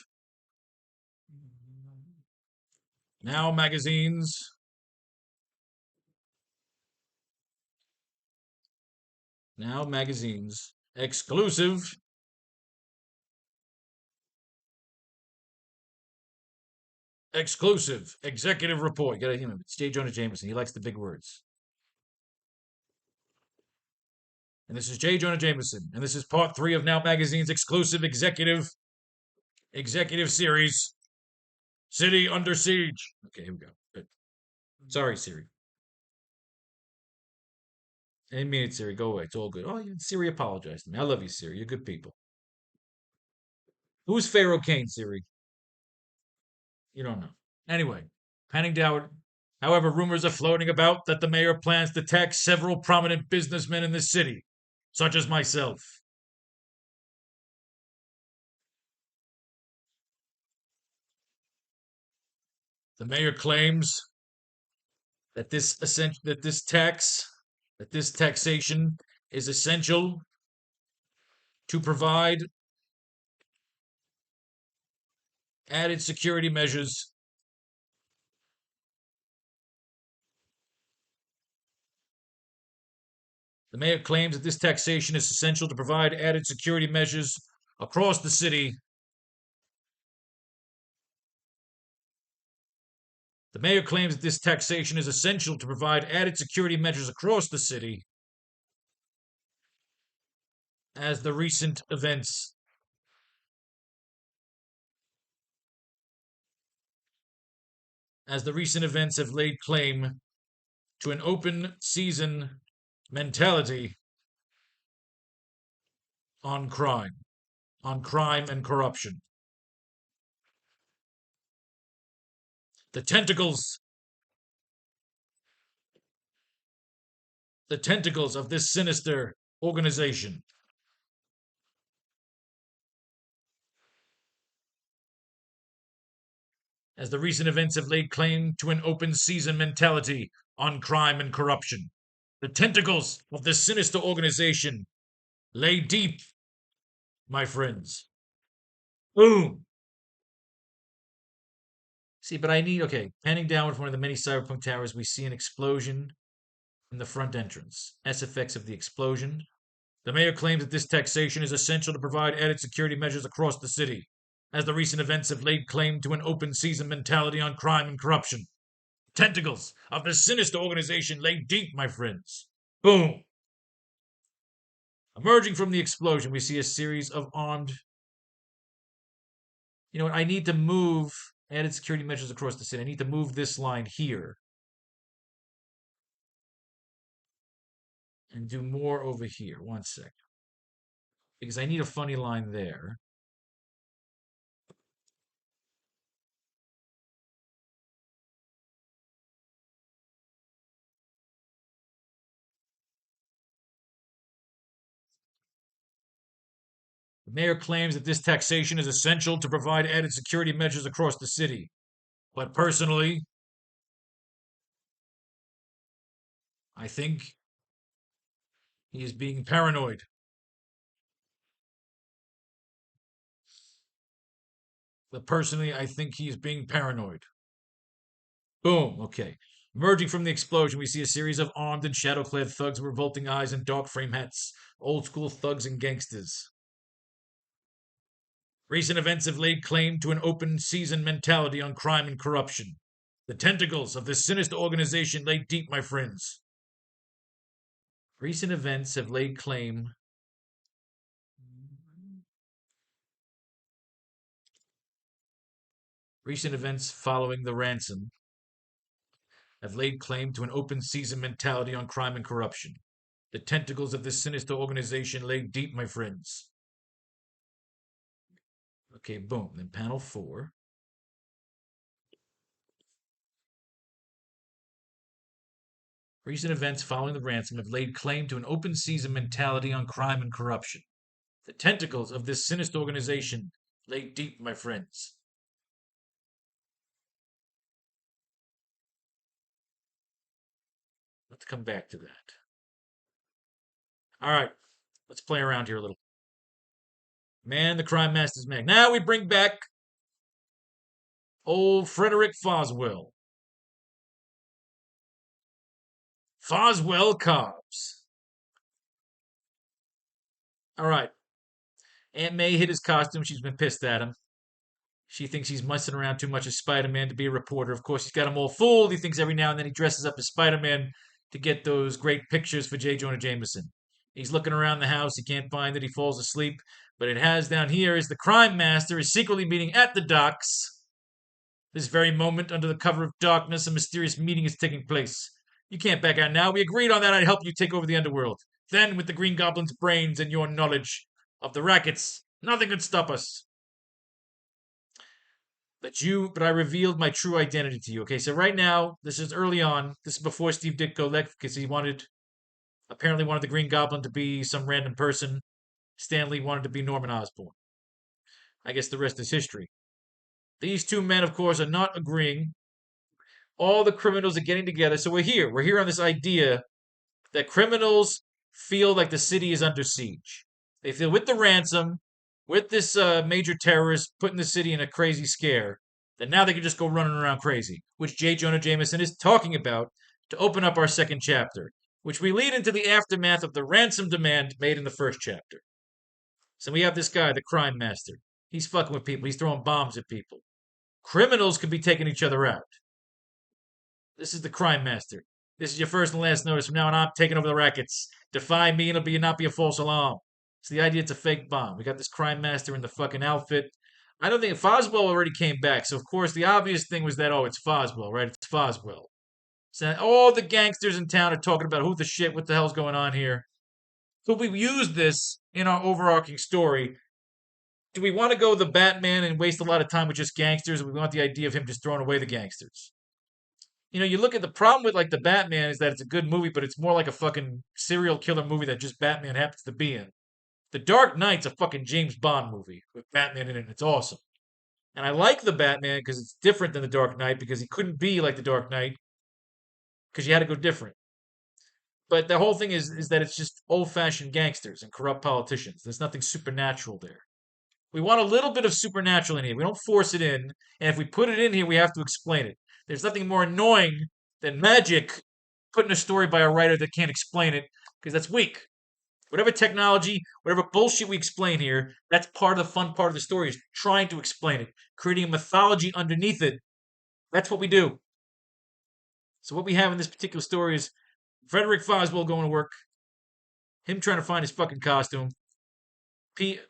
Now Magazine's Now Magazine's exclusive executive report. You gotta hear him. It's J. Jonah Jameson. He likes the big words. And this is J. Jonah Jameson. And this is part 3 of Now Magazine's exclusive executive series, City Under Siege. Okay, here we go. Good. Sorry, Siri. I didn't mean it, Siri. Go away. It's all good. Oh, Siri apologized to me. I love you, Siri. You're good people. Who's Faro Kane, Siri? You don't know. Anyway, panning down. However, rumors are floating about that the mayor plans to tax several prominent businessmen in the city, such as myself. The mayor claims that this taxation is essential to provide added security measures The mayor claims that this taxation is essential to provide added security measures across the city. The mayor claims that this taxation is essential to provide added security measures across the city as the recent events have laid claim to an open season mentality on crime and corruption. The tentacles of this sinister organization as the recent events have laid claim to an open season mentality on crime and corruption. The tentacles of this sinister organization lay deep, my friends. Boom. See, but I need, okay, panning down with one of the many cyberpunk towers, we see an explosion in the front entrance. SFX of the explosion. The mayor claims that this taxation is essential to provide added security measures across the city, as the recent events have laid claim to an open season mentality on crime and corruption. Tentacles of this sinister organization lay deep, my friends. Boom. Emerging from the explosion, we see a series of armed. You know what? I need to move added security measures across the city. I need to move this line here and do more over here. 1 second. Because I need a funny line there. The mayor claims that this taxation is essential to provide added security measures across the city. But personally, I think he is being paranoid. But personally, I think he is being paranoid. Boom. Okay. Emerging from the explosion, we see a series of armed and shadow clad thugs with revolting eyes and dark frame hats. Old school thugs and gangsters. Recent events have laid claim to an open season mentality on crime and corruption. The tentacles of this sinister organization lay deep, my friends. Recent events have laid claim. Recent events following the ransom have laid claim to an open season mentality on crime and corruption. The tentacles of this sinister organization lay deep, my friends. Okay, boom. Then panel 4. Recent events following the ransom have laid claim to an open season mentality on crime and corruption. The tentacles of this sinister organization lay deep, my friends. Let's come back to that. All right, let's play around here a little. Man, the Crime Master's Mag. Now we bring back old Frederick Foswell. Foswell Cobbs. All right. Aunt May hid his costume. She's been pissed at him. She thinks he's messing around too much as Spider-Man to be a reporter. Of course, he's got him all fooled. He thinks every now and then he dresses up as Spider-Man to get those great pictures for J. Jonah Jameson. He's looking around the house. He can't find it. He falls asleep. But it has down here is the Crime Master is secretly meeting at the docks. This very moment, under the cover of darkness, a mysterious meeting is taking place. You can't back out now. We agreed on that. I'd help you take over the underworld. Then, with the Green Goblin's brains and your knowledge of the rackets, nothing could stop us. But I revealed my true identity to you. Okay, so right now, this is early on. This is before Steve Ditko left because he apparently wanted the Green Goblin to be some random person. Stanley wanted to be Norman Osborn. I guess the rest is history. These two men, of course, are not agreeing. All the criminals are getting together. So we're here. We're here on this idea that criminals feel like the city is under siege. They feel with the ransom, with this major terrorist putting the city in a crazy scare, that now they can just go running around crazy, which J. Jonah Jameson is talking about to open up our second chapter, which we lead into the aftermath of the ransom demand made in the first chapter. So we have this guy, the crime master. He's fucking with people. He's throwing bombs at people. Criminals could be taking each other out. This is the crime master. This is your first and last notice. From now on, I'm taking over the rackets. Defy me, and it'll not be a false alarm. So the idea it's a fake bomb. We got this crime master in the fucking outfit. I don't think Foswell already came back. So of course the obvious thing was that it's Foswell, right? It's Foswell. So all the gangsters in town are talking about what the hell's going on here. So we use this in our overarching story. Do we want to go the Batman and waste a lot of time with just gangsters? Or we want the idea of him just throwing away the gangsters? You look at the problem with like the Batman is that it's a good movie, but it's more like a fucking serial killer movie that just Batman happens to be in. The Dark Knight's a fucking James Bond movie with Batman in it, and it's awesome. And I like the Batman because it's different than the Dark Knight because he couldn't be like the Dark Knight because you had to go different. But the whole thing is that it's just old fashioned gangsters and corrupt politicians. There's nothing supernatural there. We want a little bit of supernatural in here. We don't force it in, and if we put it in here, we have to explain it. There's nothing more annoying than magic put in a story by a writer that can't explain it because that's weak. Whatever technology, whatever bullshit we explain here, that's part of the fun part of the story is trying to explain it, creating a mythology underneath it. That's what we do. So what we have in this particular story is Frederick Foswell going to work, him trying to find his fucking costume.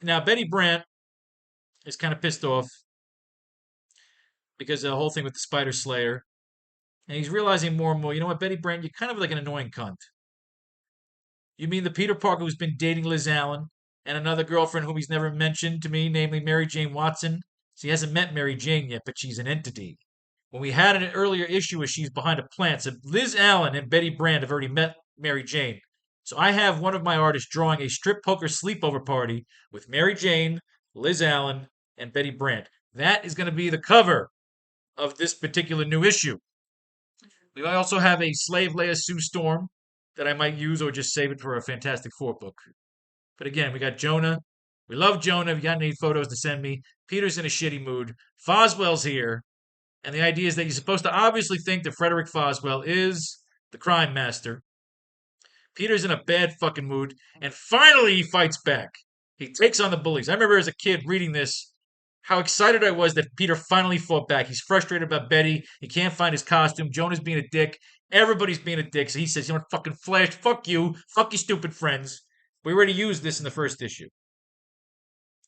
Now Betty Brant is kind of pissed off because of the whole thing with the Spider Slayer. And he's realizing more and more, you know what, Betty Brant, you're kind of like an annoying cunt. You mean the Peter Parker who's been dating Liz Allen and another girlfriend whom he's never mentioned to me, namely Mary Jane Watson? So he hasn't met Mary Jane yet, but she's an entity. When we had an earlier issue where she's behind a plant, so Liz Allen and Betty Brant have already met Mary Jane. So I have one of my artists drawing a strip poker sleepover party with Mary Jane, Liz Allen, and Betty Brant. That is going to be the cover of this particular new issue. We also have a slave Leia Sue Storm that I might use or just save it for a Fantastic Four book. But again, we got Jonah. We love Jonah. If you got any photos to send me, Peter's in a shitty mood. Foswell's here. And the idea is that you're supposed to obviously think that Frederick Foswell is the crime master. Peter's in a bad fucking mood. And finally, he fights back. He takes on the bullies. I remember as a kid reading this, how excited I was that Peter finally fought back. He's frustrated about Betty. He can't find his costume. Jonah's being a dick. Everybody's being a dick. So he says, you know what, fucking Flash, fuck you stupid friends. We already used this in the first issue.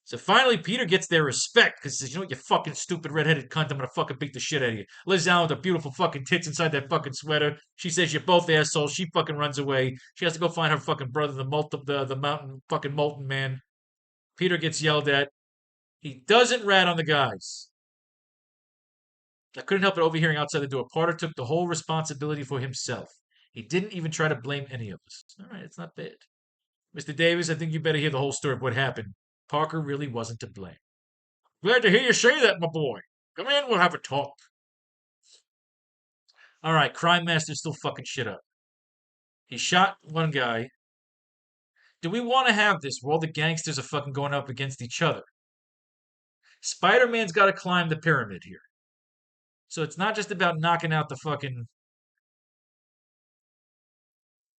So finally, Peter gets their respect because he says, you know what, you fucking stupid redheaded cunt, I'm gonna fucking beat the shit out of you. Liz Allen with the beautiful fucking tits inside that fucking sweater. She says you're both assholes. She fucking runs away. She has to go find her fucking brother, the mountain fucking molten man. Peter gets yelled at. He doesn't rat on the guys. I couldn't help but overhearing outside the door. Porter took the whole responsibility for himself. He didn't even try to blame any of us. All right, it's not bad. Mr. Davis, I think you better hear the whole story of what happened. Parker really wasn't to blame. Glad to hear you say that, my boy. Come in, we'll have a talk. All right, Crime Master's still fucking shit up. He shot one guy. Do we want to have this where all the gangsters are fucking going up against each other? Spider-Man's got to climb the pyramid here. So it's not just about knocking out the fucking...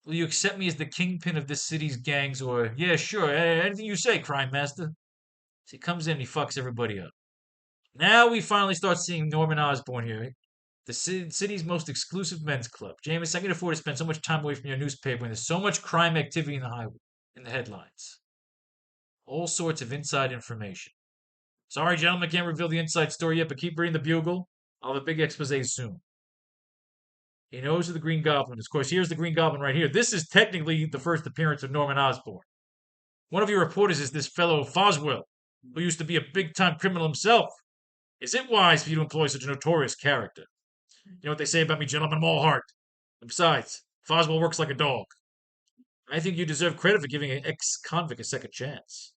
Will you accept me as the kingpin of this city's gangs? Or, yeah, sure, anything you say, Crime Master. So he comes in and he fucks everybody up. Now we finally start seeing Norman Osborn here. The city's most exclusive men's club. James, I can afford to spend so much time away from your newspaper when there's so much crime activity in the headlines. All sorts of inside information. Sorry, gentlemen, I can't reveal the inside story yet, but keep reading the Bugle. I'll have a big expose soon. He knows who the Green Goblin is. Of course, here's the Green Goblin right here. This is technically the first appearance of Norman Osborn. One of your reporters is this fellow Foswell, who used to be a big-time criminal himself. Is it wise for you to employ such a notorious character? You know what they say about me, gentlemen? I'm all heart. And besides, Foswell works like a dog. I think you deserve credit for giving an ex-convict a second chance.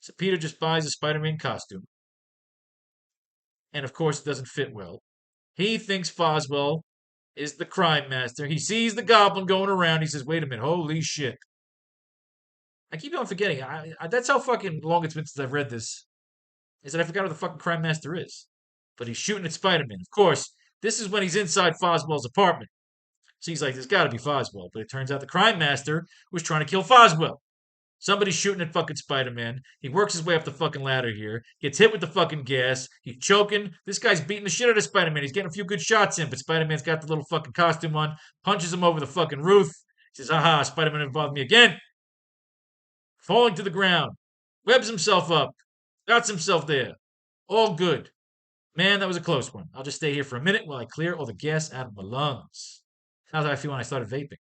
So Peter just buys a Spider-Man costume. And of course, it doesn't fit well. He thinks Foswell is the crime master. He sees the goblin going around. He says, wait a minute, holy shit. I keep on forgetting. That's how fucking long it's been since I've read this. Is that I forgot who the fucking crime master is. But he's shooting at Spider-Man. Of course, this is when he's inside Foswell's apartment. So he's like, there's got to be Foswell. But it turns out the crime master was trying to kill Foswell. Somebody's shooting at fucking Spider-Man. He works his way up the fucking ladder here. Gets hit with the fucking gas. He's choking. This guy's beating the shit out of Spider-Man. He's getting a few good shots in, but Spider-Man's got the little fucking costume on. Punches him over the fucking roof. He says, aha, Spider-Man never bothered me again. Falling to the ground. Webs himself up. Got himself there. All good. Man, that was a close one. I'll just stay here for a minute while I clear all the gas out of my lungs. How's how I feel when I started vaping?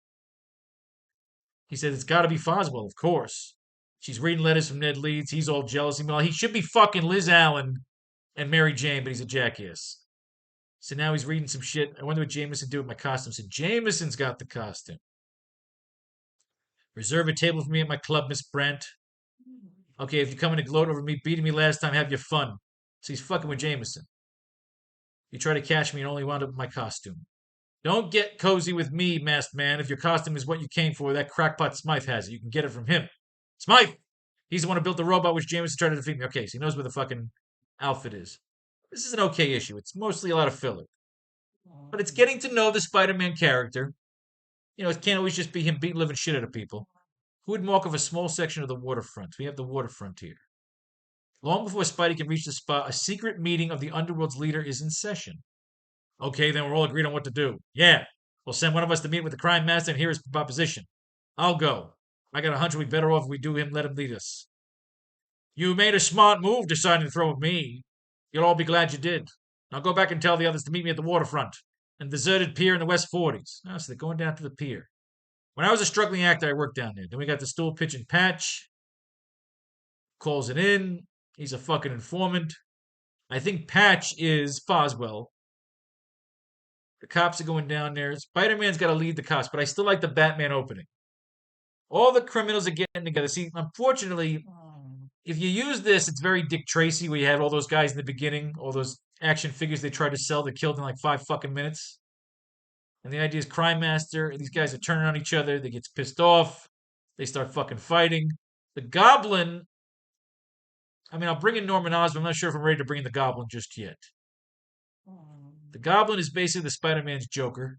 He said, it's got to be Foswell, of course. She's reading letters from Ned Leeds. He's all jealous. Well, he should be fucking Liz Allen and Mary Jane, but he's a jackass. So now he's reading some shit. I wonder what Jameson did with my costume. So Jameson's got the costume. Reserve a table for me at my club, Miss Brent. Okay, if you're coming to gloat over me beating me last time, have your fun. So he's fucking with Jameson. You try to catch me and only wound up with my costume. Don't get cozy with me, masked man. If your costume is what you came for, that crackpot Smythe has it. You can get it from him. Smythe! He's the one who built the robot which Jameson tried to defeat me. Okay, so he knows where the fucking outfit is. This is an okay issue. It's mostly a lot of filler. But it's getting to know the Spider-Man character. You know, it can't always just be him beating living shit out of people. Who would mark off a small section of the waterfront? We have the waterfront here. Long before Spidey can reach the spot, a secret meeting of the Underworld's leader is in session. Okay, then we're all agreed on what to do. Yeah, we'll send one of us to meet with the crime master and hear his proposition. I'll go. I got a hunch we'd be better off if we do him, let him lead us. You made a smart move deciding to throw with me. You'll all be glad you did. I'll go back and tell the others to meet me at the waterfront and deserted pier in the West 40s. Oh, so they're going down to the pier. When I was a struggling actor, I worked down there. Then we got the stool pitching Patch. Calls it in. He's a fucking informant. I think Patch is Foswell. The cops are going down there. Spider-Man's got to lead the cops, but I still like the Batman opening. All the criminals are getting together. See, unfortunately, if you use this, it's very Dick Tracy, where you had all those guys in the beginning, all those action figures they tried to sell that killed in like 5 fucking minutes. And the idea is Crime Master, and these guys are turning on each other. They get pissed off. They start fucking fighting. The Goblin, I mean, I'll bring in Norman Osborn. I'm not sure if I'm ready to bring in the Goblin just yet. The Goblin is basically the Spider-Man's Joker.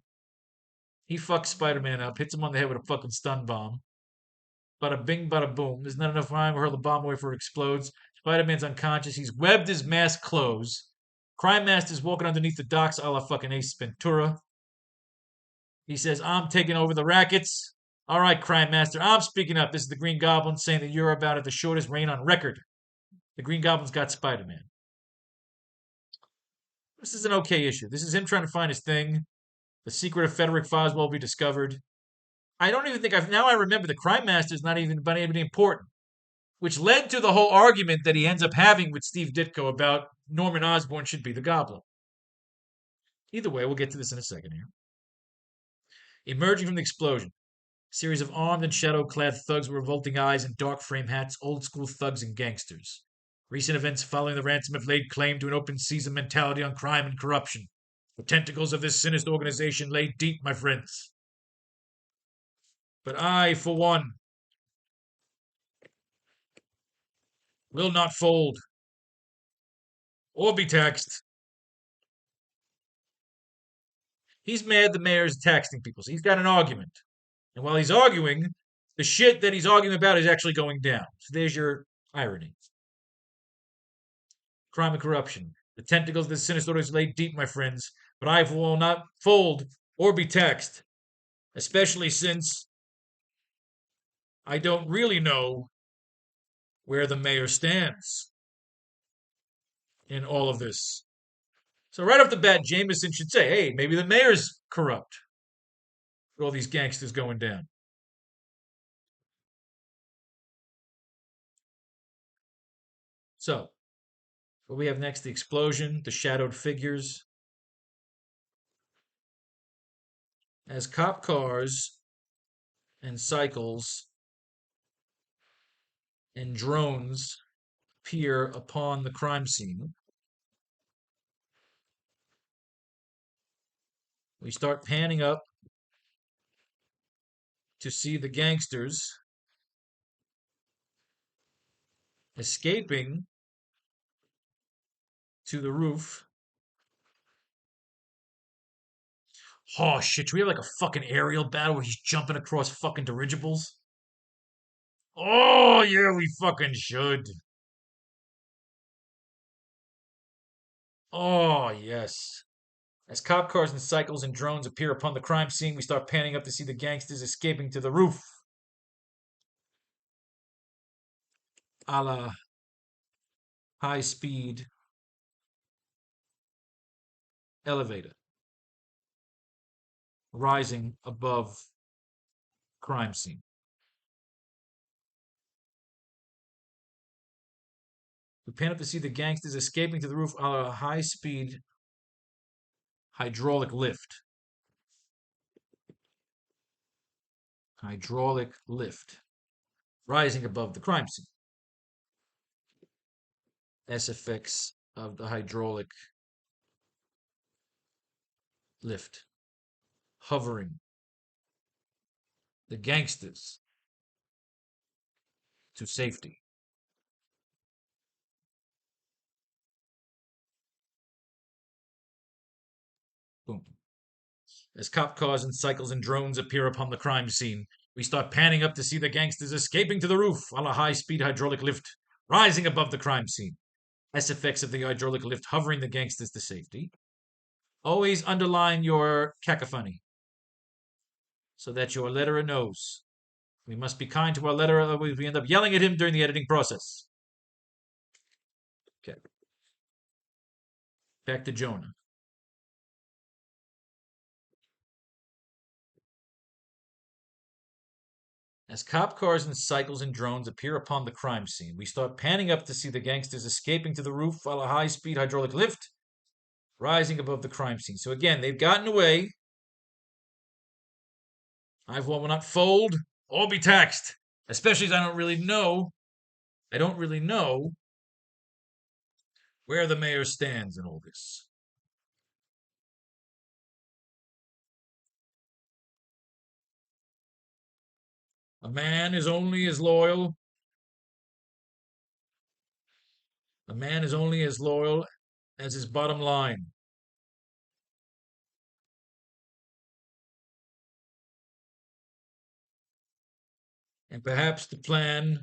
He fucks Spider-Man up, hits him on the head with a fucking stun bomb. Bada bing, bada boom. There's not enough time to hurl the bomb away before it explodes. Spider-Man's unconscious. He's webbed his mask close. Crime Master's walking underneath the docks a la fucking Ace Ventura. He says, I'm taking over the rackets. All right, Crime Master, I'm speaking up. This is the Green Goblin saying that you're about at the shortest reign on record. The Green Goblin's got Spider-Man. This is an okay issue. This is him trying to find his thing. The secret of Frederick Foswell will be discovered. I don't even think I remember the Crime Master's not even been anybody important, which led to the whole argument that he ends up having with Steve Ditko about Norman Osborn should be the Goblin. Either way, we'll get to this in a second here. Emerging from the explosion, a series of armed and shadow-clad thugs with revolting eyes and dark frame hats, old-school thugs and gangsters. Recent events following the ransom have laid claim to an open season mentality on crime and corruption. The tentacles of this sinister organization lay deep, my friends. But I, for one, will not fold or be taxed. He's mad the mayor is taxing people, so he's got an argument. And while he's arguing, the shit that he's arguing about is actually going down. So there's your irony. Crime and corruption. The tentacles of this sinister order lay deep, my friends, but I will not fold or be taxed, especially since I don't really know where the mayor stands in all of this. So right off the bat, Jameson should say, hey, maybe the mayor's corrupt with all these gangsters going down. So, what we have next, the explosion, the shadowed figures. As cop cars and cycles and drones appear upon the crime scene, we start panning up to see the gangsters escaping to the roof. Oh shit, should we have like a fucking aerial battle where he's jumping across fucking dirigibles? Oh yeah, we fucking should. Oh yes. As cop cars and cycles and drones appear upon the crime scene, we start panning up to see the gangsters escaping to the roof. A la high speed elevator rising above crime scene. We pan up to see the gangsters escaping to the roof on a high-speed hydraulic lift. Hydraulic lift. Rising above the crime scene. SFX of the hydraulic lift. Hovering. The gangsters to safety. Boom. As cop cars and cycles and drones appear upon the crime scene, we start panning up to see the gangsters escaping to the roof on a high-speed hydraulic lift, rising above the crime scene. SFX of the hydraulic lift hovering the gangsters to safety. Always underline your cacophony so that your letterer knows. We must be kind to our letterer, otherwise we end up yelling at him during the editing process. Okay. Back to Jonah. As cop cars and cycles and drones appear upon the crime scene, we start panning up to see the gangsters escaping to the roof while a high-speed hydraulic lift rising above the crime scene. So again, they've gotten away. I will not fold or be taxed, especially as I don't really know where the mayor stands in all this. A man is only as loyal. A man is only as loyal as his bottom line. And perhaps the plan.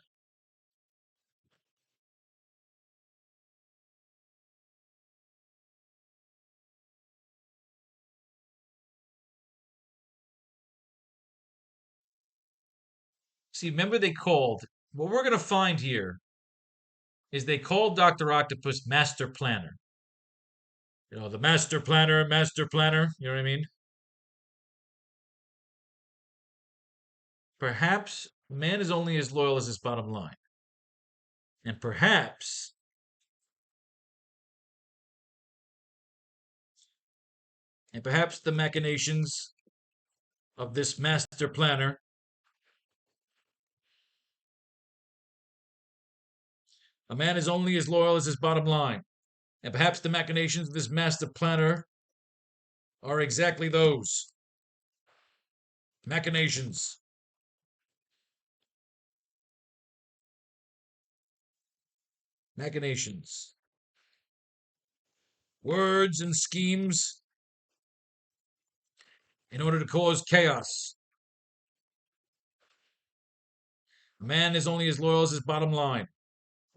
See, remember they called. What we're going to find here is they called Dr. Octopus Master Planner. You know, the Master Planner, Master Planner. You know what I mean? Perhaps man is only as loyal as his bottom line. And perhaps the machinations of this Master Planner. A man is only as loyal as his bottom line. And perhaps the machinations of this Master Planner are exactly those machinations. Machinations. Words and schemes in order to cause chaos. A man is only as loyal as his bottom line.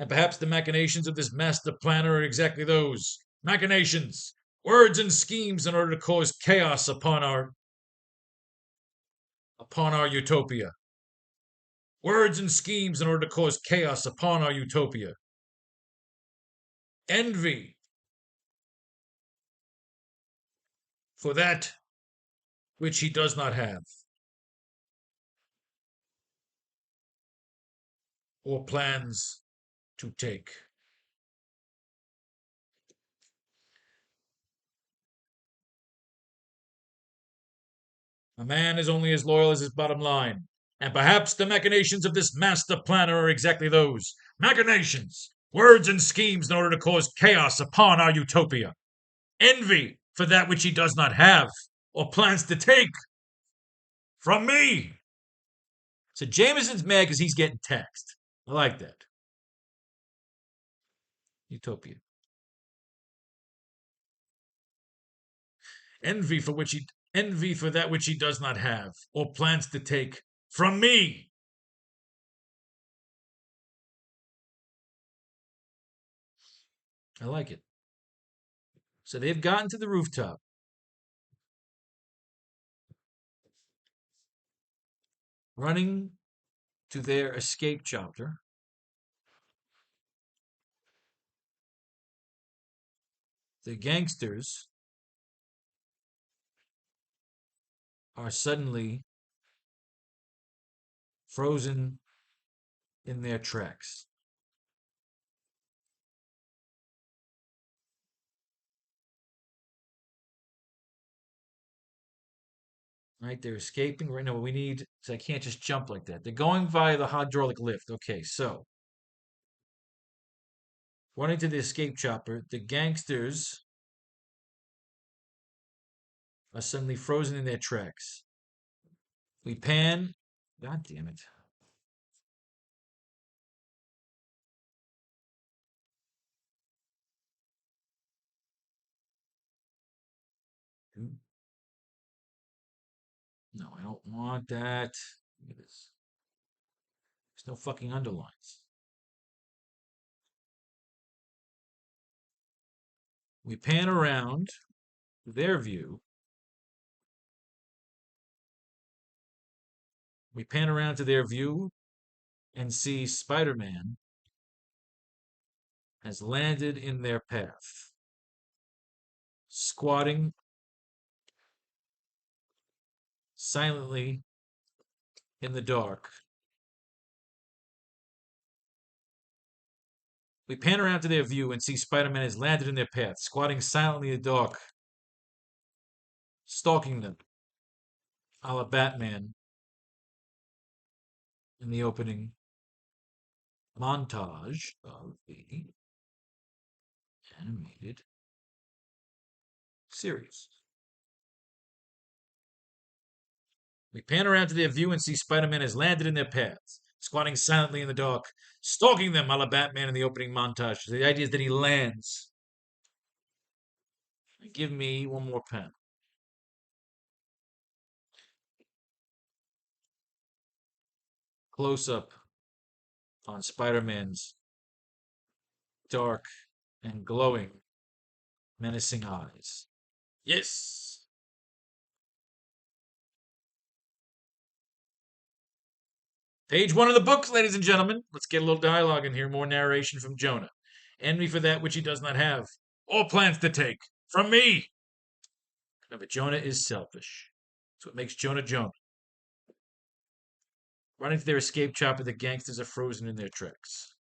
And perhaps the machinations of this master planner are exactly those machinations, words and schemes in order to cause chaos upon our utopia. Words and schemes in order to cause chaos upon our utopia. Envy for that which he does not have or plans to take. A man is only as loyal as his bottom line. And perhaps the machinations of this master planner are exactly those machinations, words and schemes in order to cause chaos upon our utopia. Envy for that which he does not have or plans to take from me. So Jameson's mad because he's getting taxed. I like that. Utopia. Envy for that which he does not have or plans to take from me. I like it. So they've gotten to the rooftop. Running to their escape chopper. The gangsters are suddenly frozen in their tracks. Right, they're escaping right now. What we need, so I can't just jump like that. They're going via the hydraulic lift. Okay, so running to the escape chopper, the gangsters are suddenly frozen in their tracks. We pan. God damn it. No, I don't want that. Look at this. There's no fucking underlines. We pan around their view. We pan around to their view and see Spider-Man has landed in their path, squatting silently in the dark. We pan around to their view and see Spider-Man has landed in their path, squatting silently in the dark, stalking them, a la Batman in the opening montage of the animated series. We pan around to their view and see Spider-Man has landed in their paths, squatting silently in the dark, stalking them a la Batman in the opening montage. The idea is that he lands. Give me one more pen. Close up on Spider-Man's dark and glowing, menacing eyes. Yes! Page 1 of the book, ladies and gentlemen. Let's get a little dialogue in here, more narration from Jonah. Envy for that which he does not have. All plans to take. From me! No, but Jonah is selfish. That's what makes Jonah Jonah. Running to their escape chopper, the gangsters are frozen in their tracks.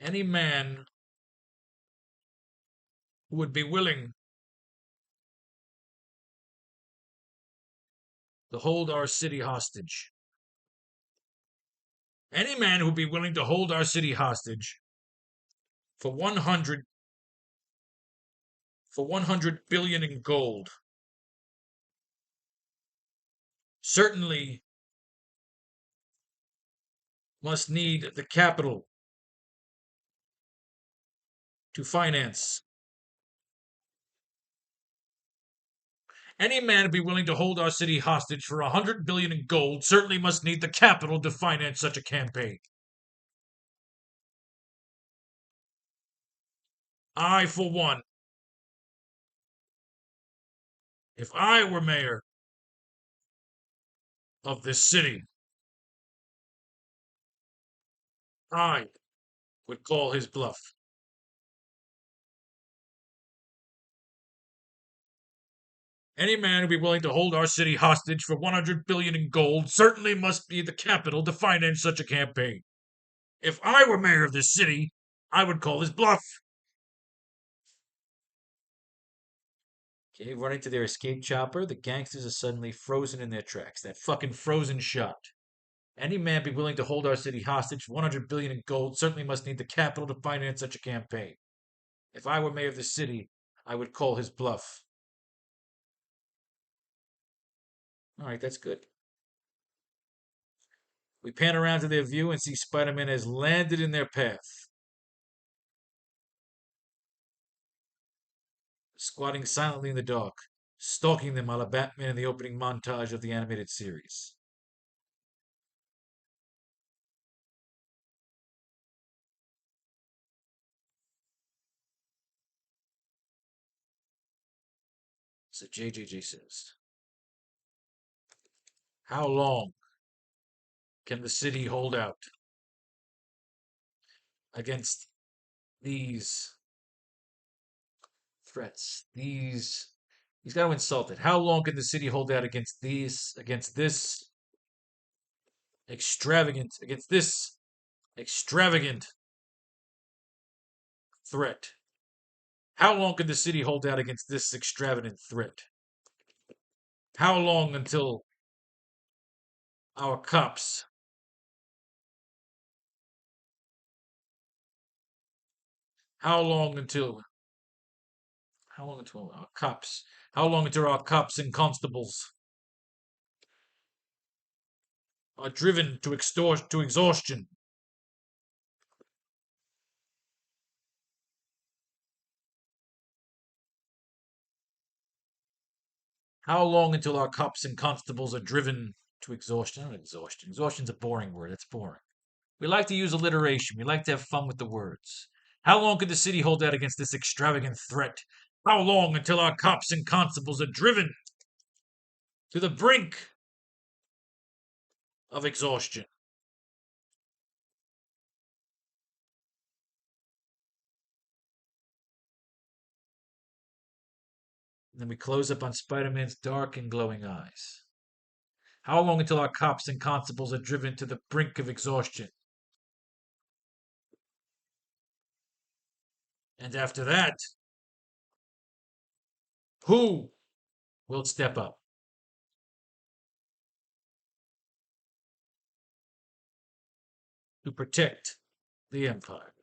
Any man who would be willing to hold our city hostage. Any man who would be willing to hold our city hostage for 100 billion in gold certainly must need the capital to finance. Any man who be willing to hold our city hostage for 100 billion in gold certainly must need the capital to finance such a campaign. I, for one, if I were mayor of this city, I would call his bluff. Any man who be willing to hold our city hostage for 100 billion in gold certainly must be the capital to finance such a campaign. If I were mayor of this city, I would call his bluff. Okay, running to their escape chopper, the gangsters are suddenly frozen in their tracks. That fucking frozen shot. Any man be willing to hold our city hostage for 100 billion in gold certainly must need the capital to finance such a campaign. If I were mayor of the city, I would call his bluff. All right, that's good. We pan around to their view and see Spider-Man has landed in their path, squatting silently in the dark, stalking them a la Batman in the opening montage of the animated series. So JJJ says, how long can the city hold out against these threats? He's got to insult it. How long can the city hold out against this extravagant threat? How long can the city hold out against this extravagant threat? How long until our cops how long until our cops how long until our cops and constables are driven to exhaustion? How long until our cops and constables are driven to exhaustion? Not exhaustion. Exhaustion's a boring word. It's boring. We like to use alliteration. We like to have fun with the words. How long could the city hold out against this extravagant threat? How long until our cops and constables are driven to the brink of exhaustion? And then we close up on Spider-Man's dark and glowing eyes. How long until our cops and constables are driven to the brink of exhaustion? And after that, who will step up to protect the Empire?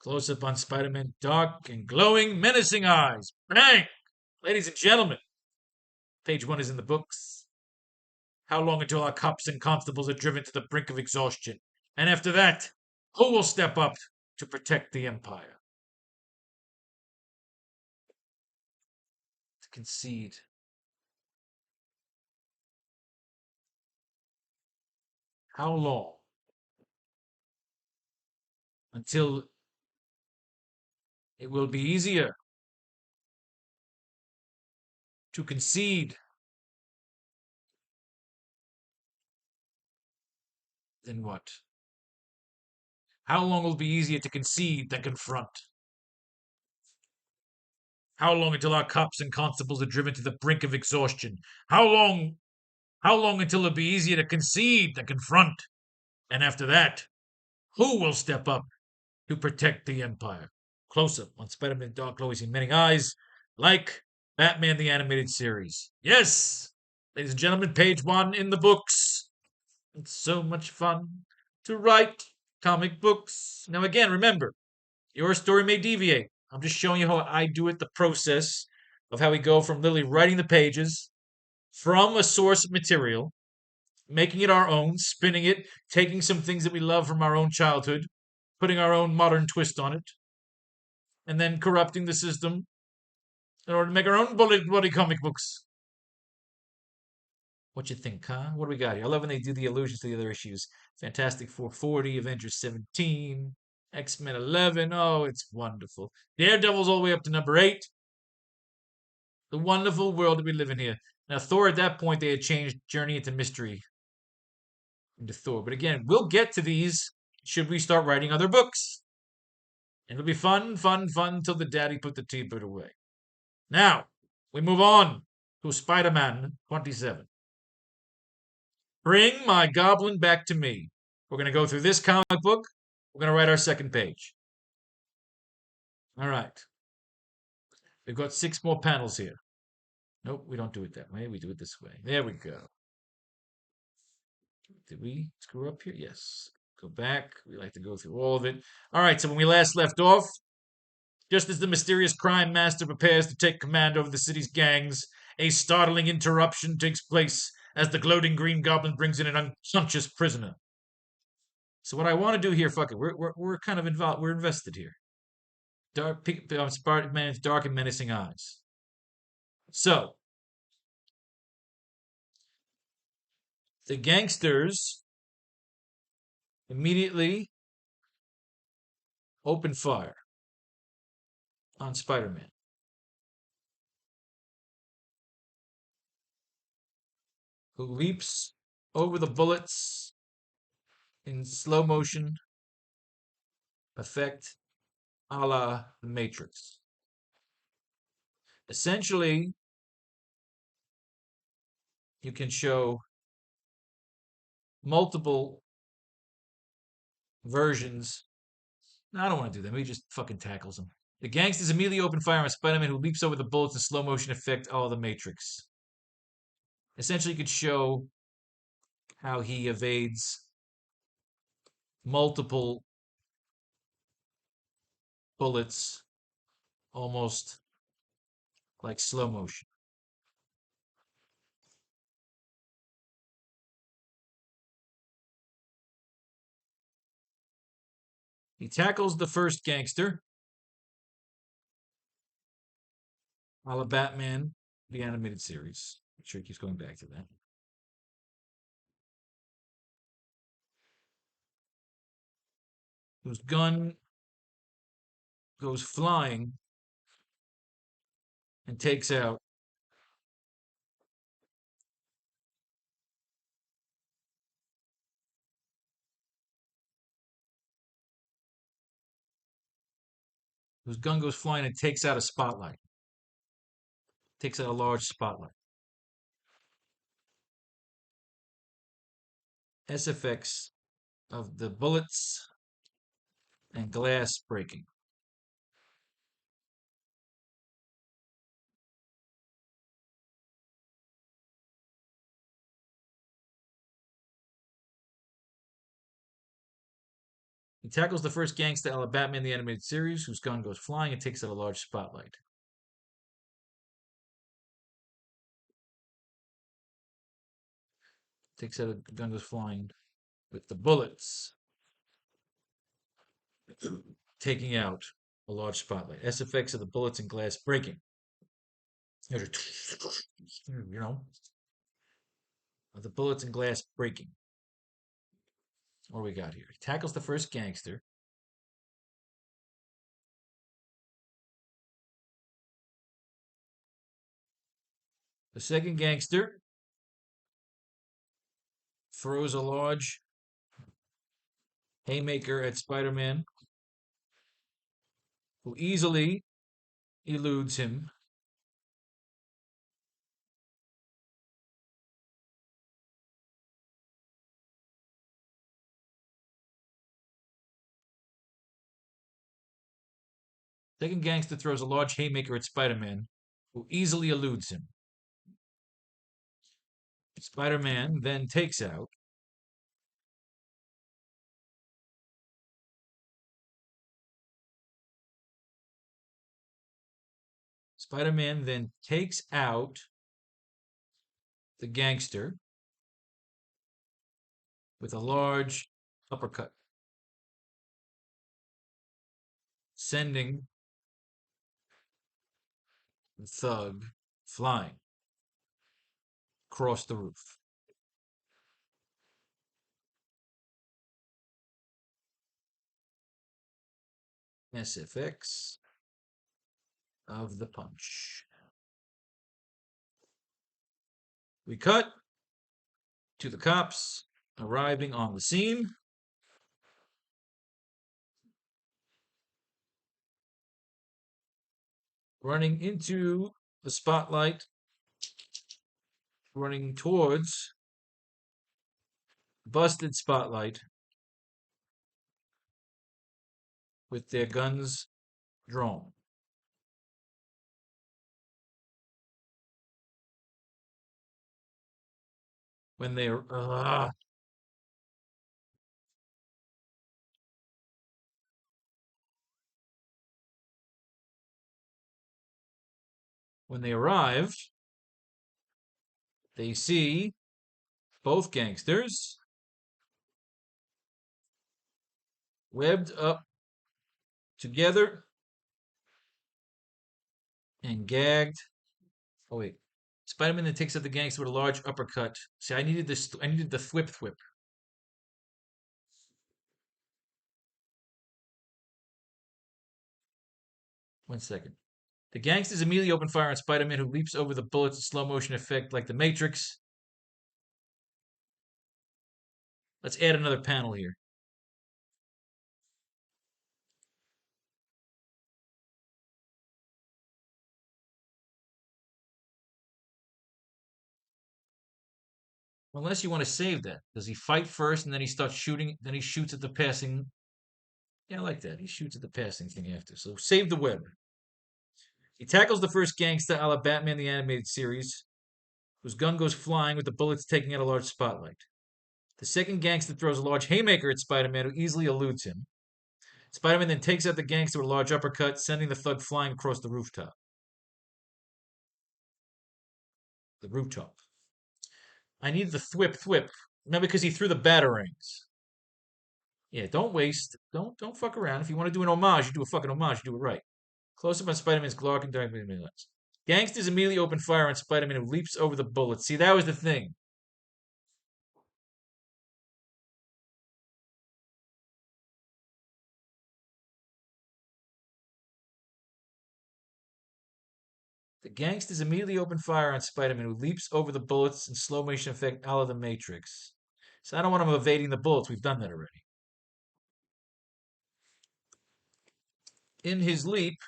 Close up on Spider-Man, dark and glowing, menacing eyes. Bang! Ladies and gentlemen, page 1 is in the books. How long until our cops and constables are driven to the brink of exhaustion? And after that, who will step up to protect the Empire? To concede. How long until it will be easier to concede than what? How long will it be easier to concede than confront? How long until our cops and constables are driven to the brink of exhaustion? How long? How long until it'll be easier to concede than confront? And after that, who will step up to protect the Empire? Close up on Spider-Man Dark Glow, see many eyes, like Batman the Animated Series. Yes, ladies and gentlemen, page 1 in the books. It's so much fun to write comic books. Now, again, remember, your story may deviate. I'm just showing you how I do it, the process of how we go from literally writing the pages from a source material, making it our own, spinning it, taking some things that we love from our own childhood, putting our own modern twist on it, and then corrupting the system in order to make our own bloody comic books. What you think, huh? What do we got here? I love when they do the allusions to the other issues. Fantastic 440, Avengers 17, X-Men 11. Oh, it's wonderful. Daredevil's all the way up to number 8. The wonderful world that we live in here. Now, Thor, at that point, they had changed Journey into Mystery into Thor. But again, we'll get to these should we start writing other books. And it'll be fun, fun, fun until the daddy put the T-bird away. Now, we move on to Spider-Man 27. Bring my goblin back to me. We're going to go through this comic book. We're going to write our second page. All right. We've got 6 more panels here. Nope, we don't do it that way. We do it this way. There we go. Did we screw up here? Yes. Go back. We like to go through all of it. All right, so when we last left off, just as the mysterious crime master prepares to take command over the city's gangs, a startling interruption takes place as the gloating Green Goblin brings in an unconscious prisoner. So what I want to do here, fuck it, we're kind of involved. We're invested here. Spider-Man's dark and menacing eyes. So the gangsters immediately open fire on Spider-Man, who leaps over the bullets in slow motion effect a la The Matrix. Essentially, you can show multiple versions. No, I don't want to do that. Maybe just fucking tackles him. The gangsters immediately open fire on Spider-Man, who leaps over the bullets in slow motion effect a la The Matrix. Essentially, you could show how he evades multiple bullets almost like slow motion. He tackles the first gangster, a la Batman, the animated series. I'm sure he keeps going back to that. Whose gun goes flying and takes out whose gun goes flying and takes out a spotlight. Takes out a large spotlight. SFX of the bullets and glass breaking. He tackles the first gangster out of Batman the Animated Series, whose gun goes flying and takes out a large spotlight. Takes out a gun goes flying with the bullets, taking out a large spotlight. S effects of the bullets and glass breaking. You know, of the bullets and glass breaking. What do we got here? He tackles the first gangster. The second gangster throws a large haymaker at Spider-Man, who easily eludes him. Second gangster throws a large haymaker at Spider-Man, who easily eludes him. Spider-Man then takes out Spider-Man then takes out the gangster with a large uppercut, sending the thug flying across the roof. SFX of the punch. We cut to the cops arriving on the scene. Running into the spotlight, running towards busted spotlight with their guns drawn. When they when they arrived, they see both gangsters webbed up together and gagged. Oh wait, Spider-Man then takes out the gangster with a large uppercut. See, I needed this. I needed the thwip thwip. One second. The gangsters immediately open fire on Spider-Man, who leaps over the bullets in slow motion effect like the Matrix. Let's add another panel here. Unless you want to save that. Does he fight first and then he starts shooting? Then he shoots at the passing. Yeah, I like that. He shoots at the passing thing after. So save the web. He tackles the first gangster a la Batman the Animated Series, whose gun goes flying with the bullets taking out a large spotlight. The second gangster throws a large haymaker at Spider-Man, who easily eludes him. Spider-Man then takes out the gangster with a large uppercut, sending the thug flying across the rooftop. The rooftop. I need the thwip thwip. Remember, because he threw the batarangs. Yeah, don't waste. Don't fuck around. If you want to do an homage, you do a fucking homage. You do it right. Close up on Spider-Man's Clark and Dark Minutes. Gangsters immediately open fire on Spider-Man, who leaps over the bullets. See, that was the thing. The gangsters immediately open fire on Spider-Man, who leaps over the bullets in slow motion effect out of the Matrix. So I don't want him evading the bullets. We've done that already. In his leap,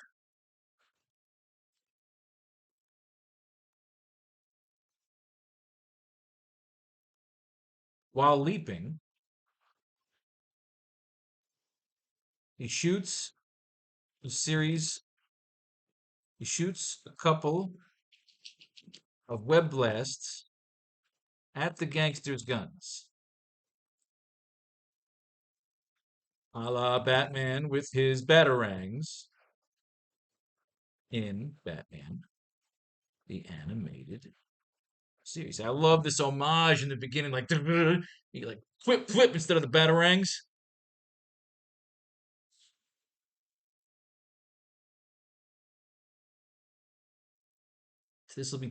while leaping, he shoots a series. He shoots a couple of web blasts at the gangsters' guns. A la Batman with his batarangs in Batman, the animated series. I love this homage in the beginning, like, you like flip instead of the batarangs. This will be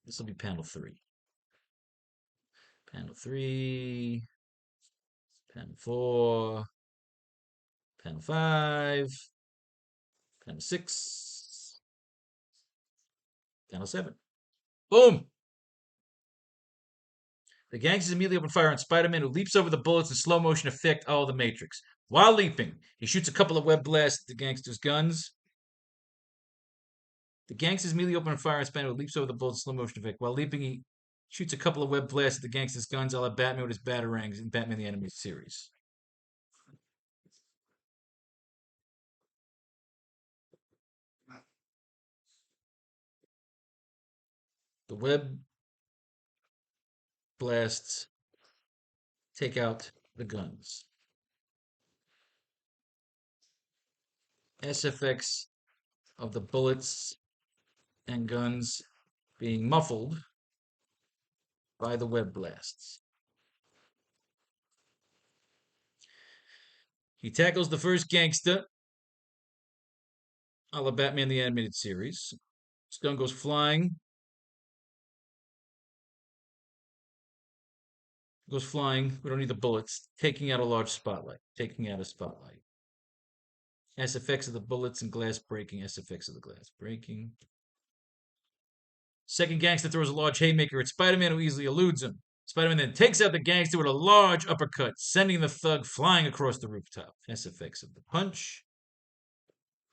this will be panel three. Panel three, panel four, panel five, panel six, panel seven. Boom! The gangsters immediately open fire on Spider-Man, who leaps over the bullets in slow motion effect. Oh, the Matrix. While leaping, he shoots a couple of web blasts at the gangsters' guns. The gangsters immediately open fire on Spider-Man, who leaps over the bullets in slow motion effect. While leaping, he shoots a couple of web blasts at the gangsters' guns, a la Batman with his batarangs in Batman the Animated Series. The web blasts take out the guns. SFX of the bullets and guns being muffled by the web blasts. He tackles the first gangster, a la Batman the Animated Series. His gun goes flying. Goes flying. We don't need the bullets. Taking out a large spotlight. Taking out a spotlight. SFX of the bullets and glass breaking. SFX of the glass breaking. Second gangster throws a large haymaker at Spider-Man, who easily eludes him. Spider-Man then takes out the gangster with a large uppercut, sending the thug flying across the rooftop. SFX of the punch.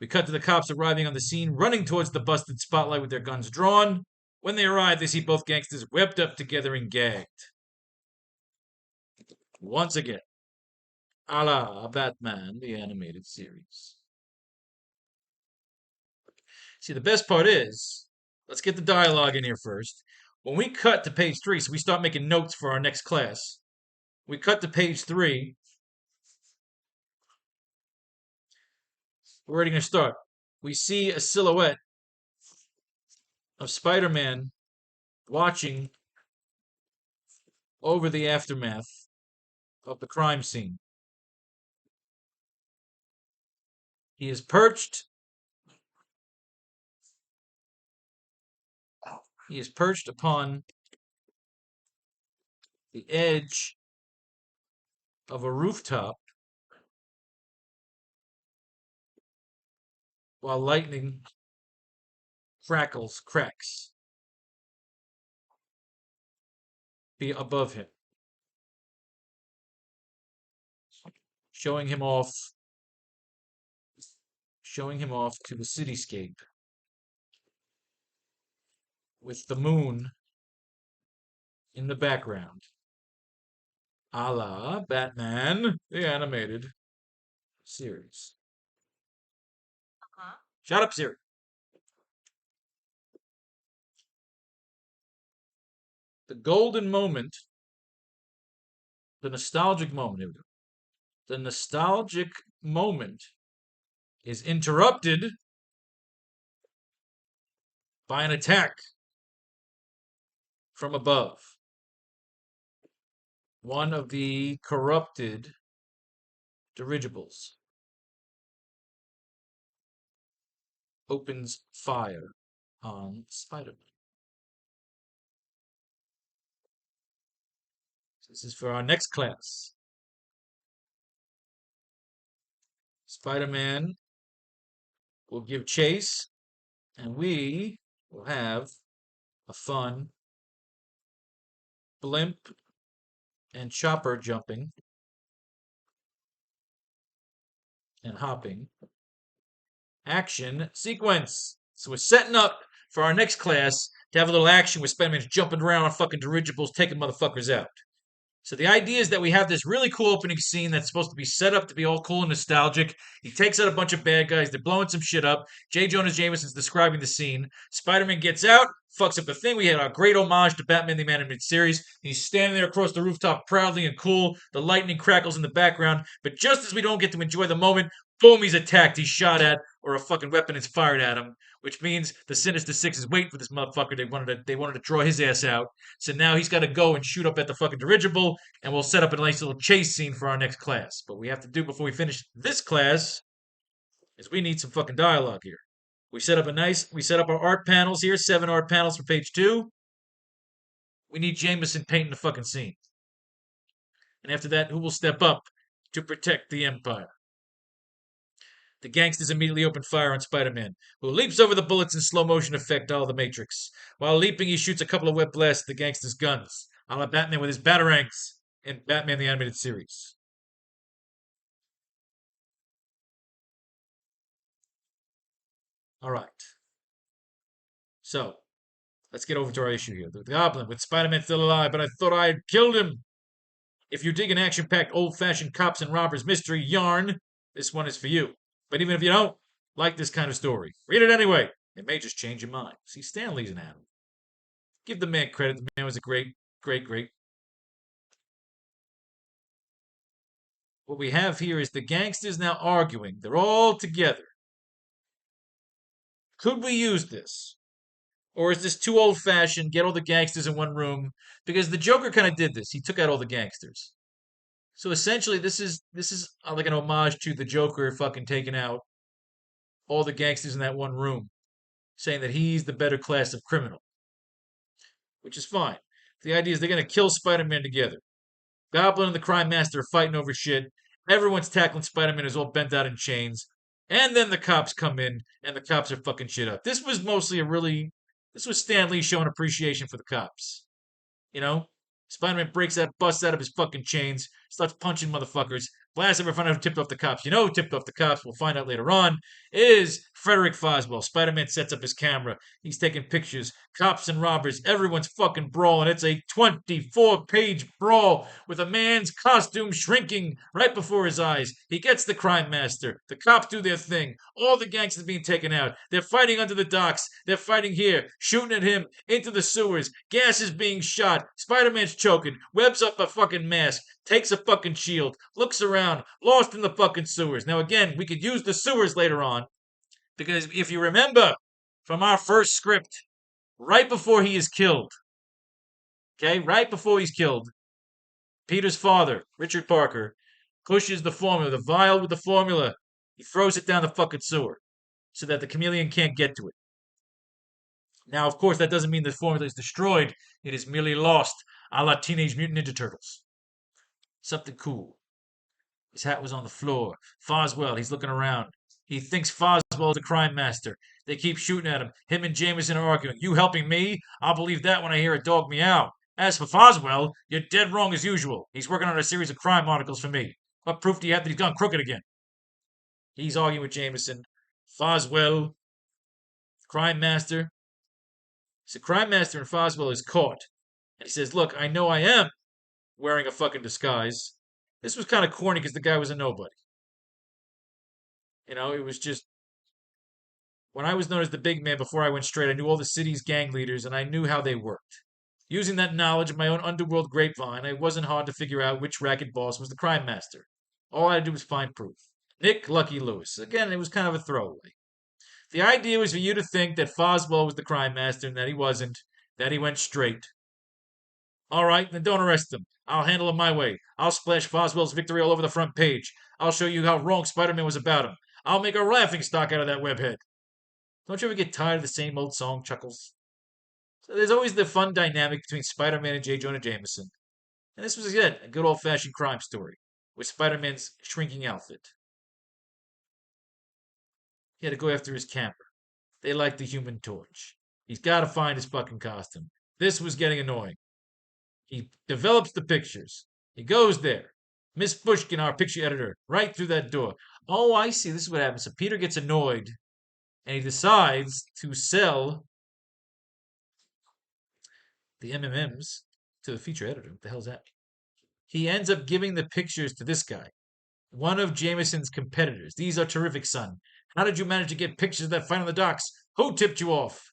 We cut to the cops arriving on the scene, running towards the busted spotlight with their guns drawn. When they arrive, they see both gangsters webbed up together and gagged. Once again, a la Batman, the Animated Series. See, the best part is, let's get the dialogue in here first. When we cut to page 3, so we start making notes for our next class, we cut to page 3. We're already going to start. We see a silhouette of Spider-Man watching over the aftermath of the crime scene. He is perched. He is perched upon the edge of a rooftop while lightning cracks be above him, showing him off to the cityscape with the moon in the background, a la Batman, the Animated Series. Shut up, Siri. The golden moment, the nostalgic moment, here we go. The nostalgic moment is interrupted by an attack from above. One of the corrupted dirigibles opens fire on Spider-Man. This is for our next class. Spider-Man will give chase, and we will have a fun blimp and chopper jumping and hopping action sequence. So we're setting up for our next class to have a little action where Spider-Man's jumping around on fucking dirigibles, taking motherfuckers out. So the idea is that we have this really cool opening scene that's supposed to be set up to be all cool and nostalgic. He takes out a bunch of bad guys. They're blowing some shit up. J. Jonah Jameson's describing the scene. Spider-Man gets out, fucks up the thing. We had a great homage to Batman the Animated Series. He's standing there across the rooftop proudly and cool. The lightning crackles in the background. But just as we don't get to enjoy the moment, boom, he's attacked. He's shot at, or a fucking weapon is fired at him. Which means the Sinister Six is waiting for this motherfucker. They wanted to draw his ass out. So now he's got to go and shoot up at the fucking dirigible, and we'll set up a nice little chase scene for our next class. But we have to do before we finish this class is we need some fucking dialogue here. We set up our art panels here, 7 art panels for page 2. We need Jameson painting the fucking scene. And after that, who will step up to protect the Empire? The gangsters immediately open fire on Spider-Man, who leaps over the bullets in slow motion effect, all the Matrix. While leaping, he shoots a couple of web blasts at the gangsters' guns, a la Batman with his batarangs in Batman the Animated Series. All right. So, let's get over to our issue here. The Goblin, with Spider-Man still alive, but I thought I had killed him. If you dig an action-packed, old-fashioned cops and robbers mystery yarn, this one is for you. But even if you don't like this kind of story, read it anyway. It may just change your mind. See, Stan Lee's an animal. Give the man credit. The man was a great, great, great. What we have here is the gangsters now arguing. They're all together. Could we use this? Or is this too old fashioned? Get all the gangsters in one room? Because the Joker kind of did this. He took out all the gangsters. So essentially, this is like an homage to the Joker fucking taking out all the gangsters in that one room, saying that he's the better class of criminal, which is fine. The idea is they're gonna kill Spider-Man together. Goblin and the Crime Master are fighting over shit. Everyone's tackling Spider-Man who's all bent out in chains. And then the cops come in, and the cops are fucking shit up. This was Stan Lee showing appreciation for the cops. You know? Spider-Man breaks out, busts out of his fucking chains, starts punching motherfuckers. Blast ever find out who tipped off the cops. You know who tipped off the cops, we'll find out later on, is Frederick Foswell. Spider-Man sets up his camera. He's taking pictures. Cops and robbers. Everyone's fucking brawling. It's a 24-page brawl with a man's costume shrinking right before his eyes. He gets the Crime Master. The cops do their thing. All the gangsters being taken out. They're fighting under the docks. They're fighting here. Shooting at him. Into the sewers. Gas is being shot. Spider-Man's choking. Webs up a fucking mask. Takes a fucking shield. Looks around. Lost in the fucking sewers. Now again, we could use the sewers later on. Because if you remember from our first script, right before he is killed, okay, right before he's killed, Peter's father, Richard Parker, pushes the formula, the vial with the formula. He throws it down the fucking sewer so that the chameleon can't get to it. Now, of course, that doesn't mean the formula is destroyed. It is merely lost, a la Teenage Mutant Ninja Turtles. Something cool. His hat was on the floor. Foswell, he's looking around. He thinks Foswell is the crime master. They keep shooting at him. Him and Jameson are arguing. You helping me? I'll believe that when I hear a dog meow. As for Foswell, you're dead wrong as usual. He's working on a series of crime articles for me. What proof do you have that he's gone crooked again? He's arguing with Jameson. Foswell, crime master. So crime master and Foswell is caught. And he says, look, I know I am wearing a fucking disguise. This was kind of corny because the guy was a nobody. You know, it was just when I was known as the big man before I went straight, I knew all the city's gang leaders and I knew how they worked. Using that knowledge of my own underworld grapevine, it wasn't hard to figure out which racket boss was the crime master. All I had to do was find proof. Nick Lucky Lewis. Again, it was kind of a throwaway. The idea was for you to think that Foswell was the crime master and that he wasn't, that he went straight. All right, then don't arrest him. I'll handle it my way. I'll splash Foswell's victory all over the front page. I'll show you how wrong Spider-Man was about him. I'll make a laughing stock out of that webhead. Don't you ever get tired of the same old song, Chuckles? So there's always the fun dynamic between Spider-Man and J. Jonah Jameson. And this was, again, a good old-fashioned crime story with Spider-Man's shrinking outfit. He had to go after his camper. They like the Human Torch. He's got to find his fucking costume. This was getting annoying. He develops the pictures. He goes there. Miss Bushkin, our picture editor, right through that door. Oh, I see. This is what happens. So Peter gets annoyed, and he decides to sell the MMMs to the feature editor. What the hell's that? he ends up giving the pictures to this guy, one of Jameson's competitors. These are terrific, son. How did you manage to get pictures of that fight on the docks? Who tipped you off?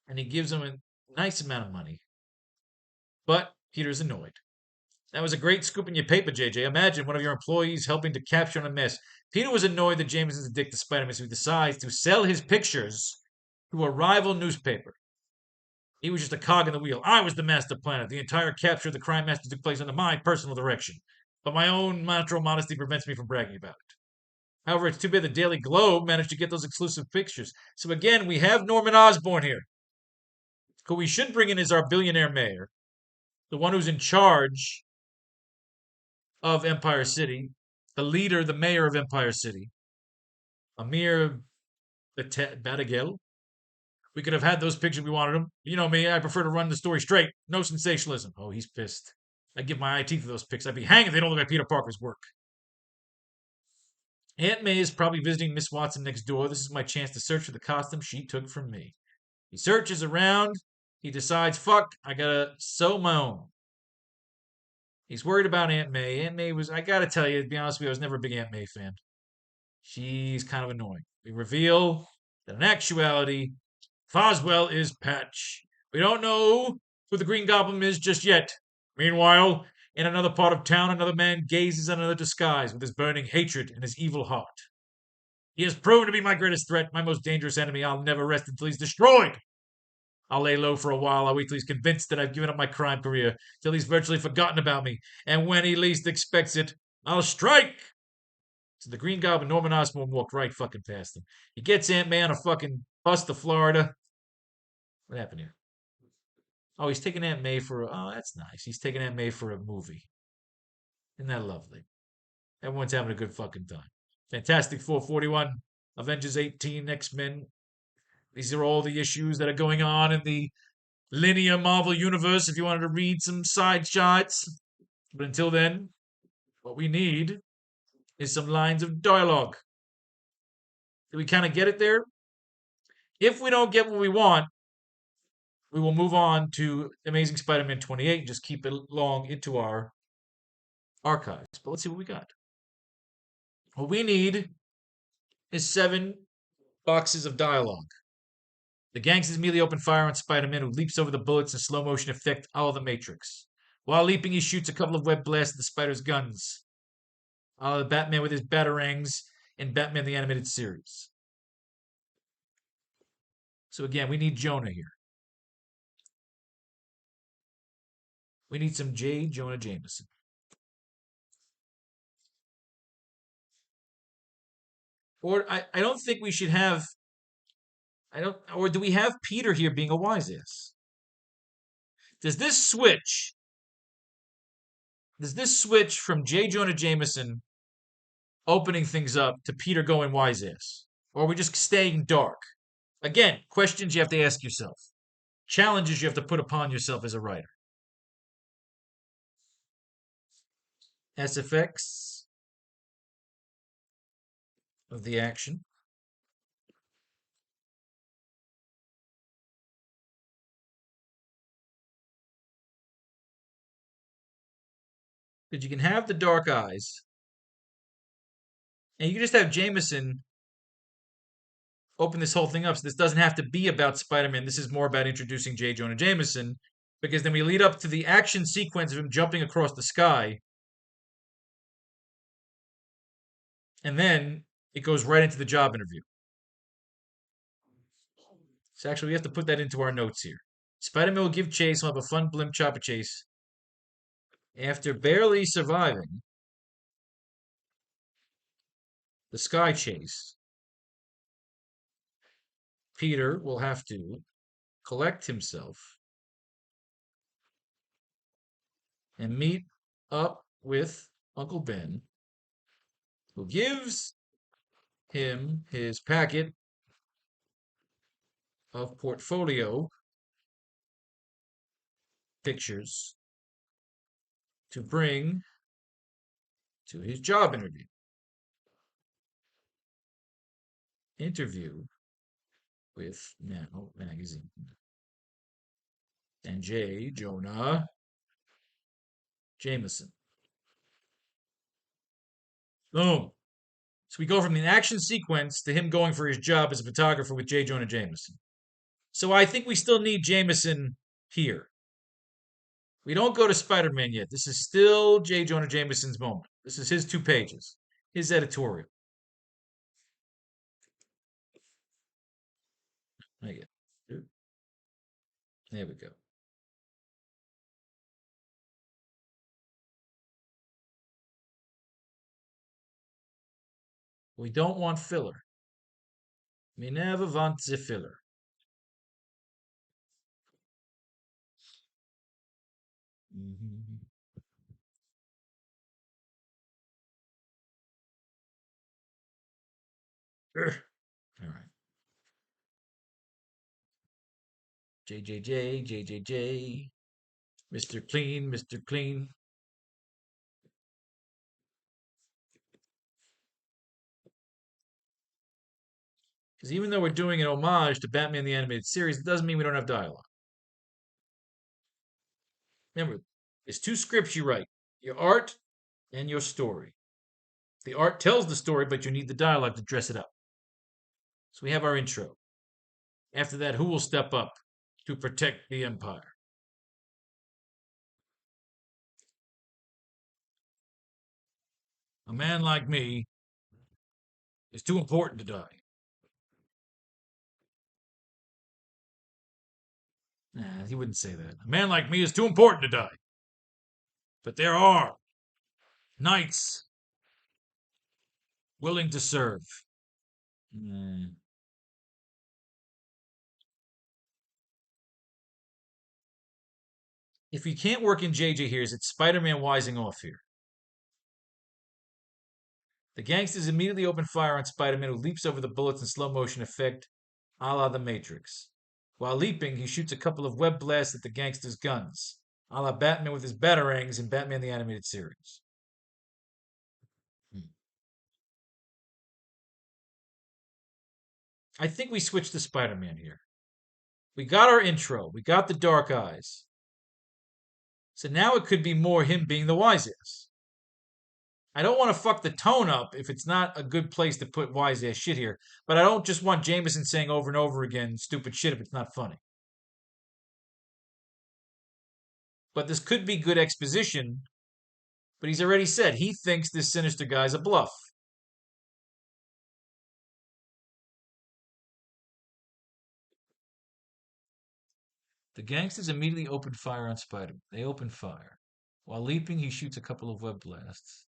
And he gives him a nice amount of money. But Peter's annoyed. That was a great scoop in your paper, JJ. Imagine one of your employees helping to capture on a mess. Peter was annoyed that Jameson's addicted to Spider-Man, so he decides to sell his pictures to a rival newspaper. He was just a cog in the wheel. I was the master planner. The entire capture of the crime master took place under my personal direction. But my own natural modesty prevents me from bragging about it. However, it's too bad the Daily Globe managed to get those exclusive pictures. So again, we have Norman Osborn here. Who we should bring in is our billionaire mayor, the one who's in charge of Empire City, the leader, the mayor of Empire City, Amir Batagel. We could have had those pictures if we wanted them. You know me, I prefer to run the story straight. No sensationalism. Oh, he's pissed. I'd give my eye teeth for those pics. I'd be hanged if they don't look like Peter Parker's work. Aunt May is probably visiting Miss Watson next door. This is my chance to search for the costume she took from me. He searches around. He decides, fuck, I gotta sew my own. He's worried about Aunt May. Aunt May was, I gotta tell you, to be honest with you, I was never a big Aunt May fan. She's kind of annoying. We reveal that in actuality, Foswell is Patch. We don't know who the Green Goblin is just yet. Meanwhile, in another part of town, another man gazes at another disguise with his burning hatred in his evil heart. He has proven to be my greatest threat, my most dangerous enemy. I'll never rest until he's destroyed. I'll lay low for a while. I'll wait till he's convinced that I've given up my crime career, till he's virtually forgotten about me. And when he least expects it, I'll strike. So the Green Goblin, Norman Osborn, walked right fucking past him. He gets Aunt May on a fucking bus to Florida. What happened here? Oh, he's taking Aunt May for. Oh, that's nice. He's taking Aunt May for a movie. Isn't that lovely? Everyone's having a good fucking time. Fantastic 441, Avengers 18, X-Men. These are all the issues that are going on in the linear Marvel universe if you wanted to read some side shots. But until then, what we need is some lines of dialogue. Do we kind of get it there? If we don't get what we want, we will move on to Amazing Spider-Man 28 and just keep it long into our archives. But let's see what we got. What we need is 7 boxes of dialogue. The gangsters immediately open fire on Spider-Man, who leaps over the bullets in slow motion effect all the Matrix. While leaping, he shoots a couple of web blasts at the Spider's guns. The Batman with his batarangs in Batman the Animated Series. So again, we need Jonah here. We need some J. Jonah Jameson. Or I don't think we should have. Or do we have Peter here being a wise ass? Does this switch from J. Jonah Jameson opening things up to Peter going wise ass? Or are we just staying dark? Again, questions you have to ask yourself. Challenges you have to put upon yourself as a writer. SFX of the action. Because you can have the dark eyes, and you can just have Jameson open this whole thing up. So this doesn't have to be about Spider-Man. This is more about introducing J. Jonah Jameson, because then we lead up to the action sequence of him jumping across the sky, and then it goes right into the job interview. So actually, we have to put that into our notes here. Spider-Man will give chase. We'll have a fun blimp chopper chase. After barely surviving the sky chase, Peter will have to collect himself and meet up with Uncle Ben, who gives him his packet of portfolio pictures to bring to his job interview. Interview with Now Magazine. And J. Jonah Jameson. Boom. So we go from the action sequence to him going for his job as a photographer with J. Jonah Jameson. So I think we still need Jameson here. We don't go to Spider-Man yet. This is still J. Jonah Jameson's moment. This is his 2 pages, his editorial. There we go. We don't want filler. We never want the filler. Mm-hmm. All right. JJJ, Mr. Clean, Mr. Clean. Because even though we're doing an homage to Batman the Animated Series, it doesn't mean we don't have dialogue. Remember, there's 2 scripts you write: your art and your story. The art tells the story, but you need the dialogue to dress it up. So we have our intro. After that, who will step up to protect the Empire? A man like me is too important to die. Nah, he wouldn't say that. A man like me is too important to die. But there are knights willing to serve. Mm. If we can't work in JJ here, is it Spider-Man wising off here? The gangsters immediately open fire on Spider-Man, who leaps over the bullets in slow motion effect, a la The Matrix. While leaping, he shoots a couple of web blasts at the gangsters' guns, a la Batman with his batarangs in Batman the Animated Series. Hmm. I think we switched to Spider-Man here. We got our intro. We got the dark eyes. So now it could be more him being the wise ass. I don't want to fuck the tone up if it's not a good place to put wise ass shit here, but I don't just want Jameson saying over and over again stupid shit if it's not funny. But this could be good exposition, but he's already said he thinks this sinister guy's a bluff. The gangsters immediately open fire on Spider-Man. They open fire. While leaping, he shoots a couple of web blasts.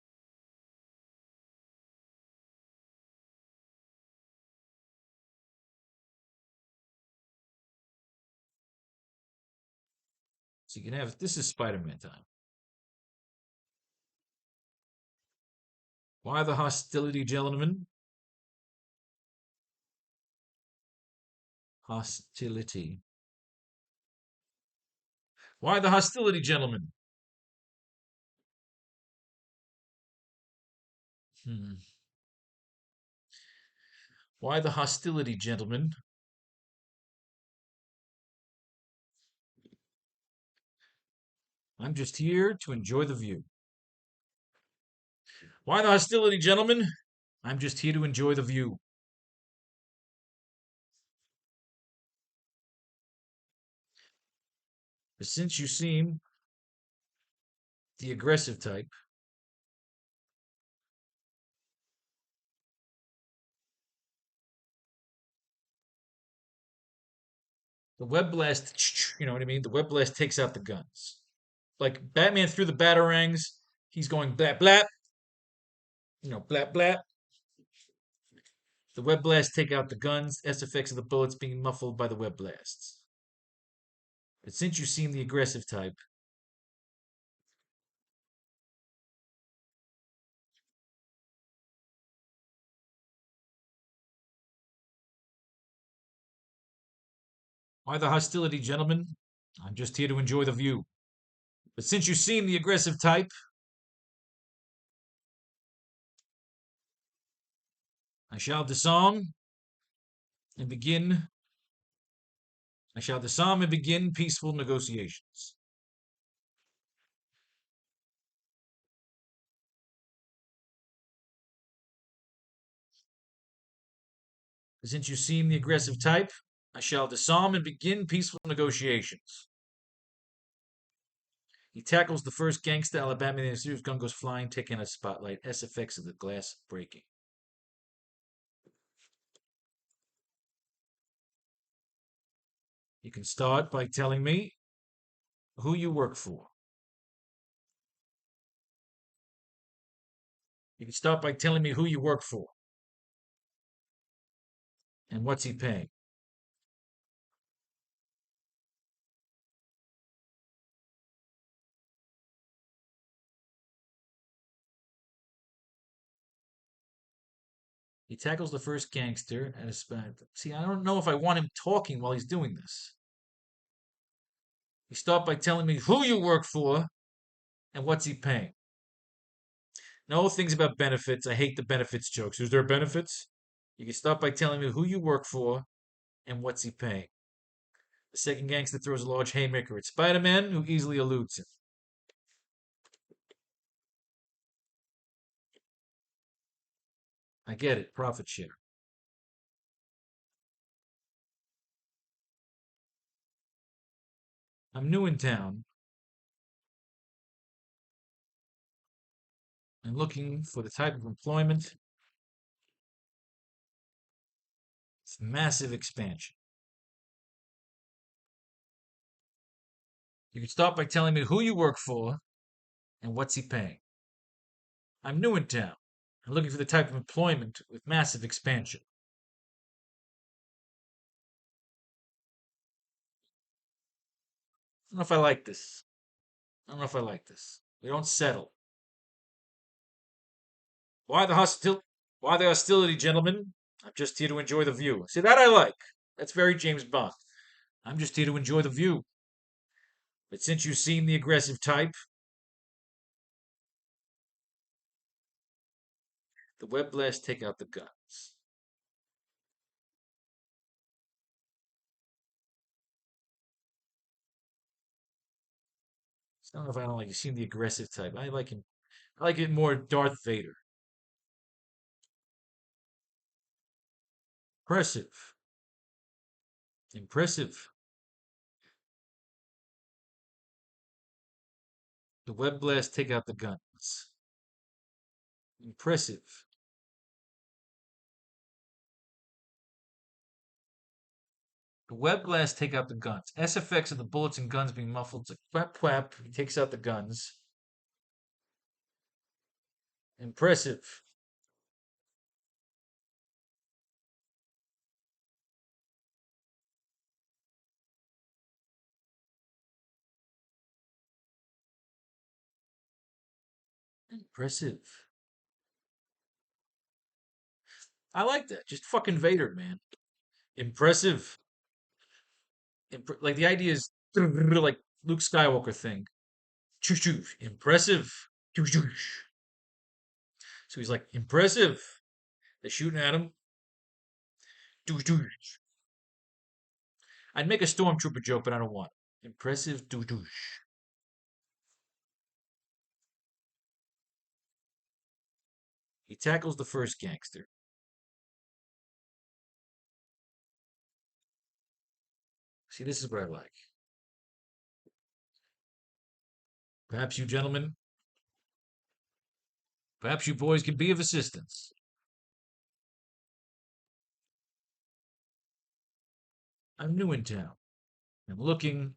So you can have this is Spider-Man time. Why the hostility, gentlemen? Hostility. Why the hostility, gentlemen? Hmm. Why the hostility, gentlemen? I'm just here to enjoy the view. Why the hostility, gentlemen? I'm just here to enjoy the view. But since you seem the aggressive type, the web blast, you know what I mean? The web blast takes out the guns. Like Batman threw the batarangs, he's going blap blap, blap blap. The web blasts take out the guns, S effects of the bullets being muffled by the web blasts. But since you seem the aggressive type, why the hostility, gentlemen? I'm just here to enjoy the view. But since you seem the aggressive type, I shall disarm and begin. I shall disarm and begin peaceful negotiations. Since you seem the aggressive type, I shall disarm and begin peaceful negotiations. He tackles the first gangster. Alabama, the serious gun goes flying, taking a spotlight. SFX of the glass breaking. You can start by telling me who you work for. You can start by telling me who you work for and what's he paying. He tackles the first gangster at a spot. See, I don't know if I want him talking while he's doing this. You start by telling me who you work for and what's he paying. No things about benefits. I hate the benefits jokes. Is there benefits? You can start by telling me who you work for and what's he paying. The second gangster throws a large haymaker at Spiderman, who easily eludes him. I get it. Profit share. I'm new in town and looking for the type of employment with massive expansion. You can start by telling me who you work for and what's he paying. I'm new in town and looking for the type of employment with massive expansion. I don't know if I like this. I don't know if I like this. We don't settle. Why the hostility? Why the hostility, gentlemen? I'm just here to enjoy the view. See, that I like. That's very James Bond. I'm just here to enjoy the view. But since you seem the aggressive type, the web blast take out the guns. I don't know if I don't like you seem the aggressive type. I like him. I like it more Darth Vader. Impressive. Impressive. The web blast take out the guns. Impressive. The web blast take out the guns. S effects of the bullets and guns being muffled. It's like whap whap. He takes out the guns. Impressive. Impressive. I like that. Just fucking Vader, man. Impressive. Like the idea is like Luke Skywalker thing. Choo choo. Impressive. Choo choo. So he's like, impressive. They're shooting at him. Doo doo. I'd make a stormtrooper joke, but I don't want it. Impressive. Doo doo. He tackles the first gangster. See, this is what I like. Perhaps you gentlemen, perhaps you boys can be of assistance. I'm new in town. I'm looking.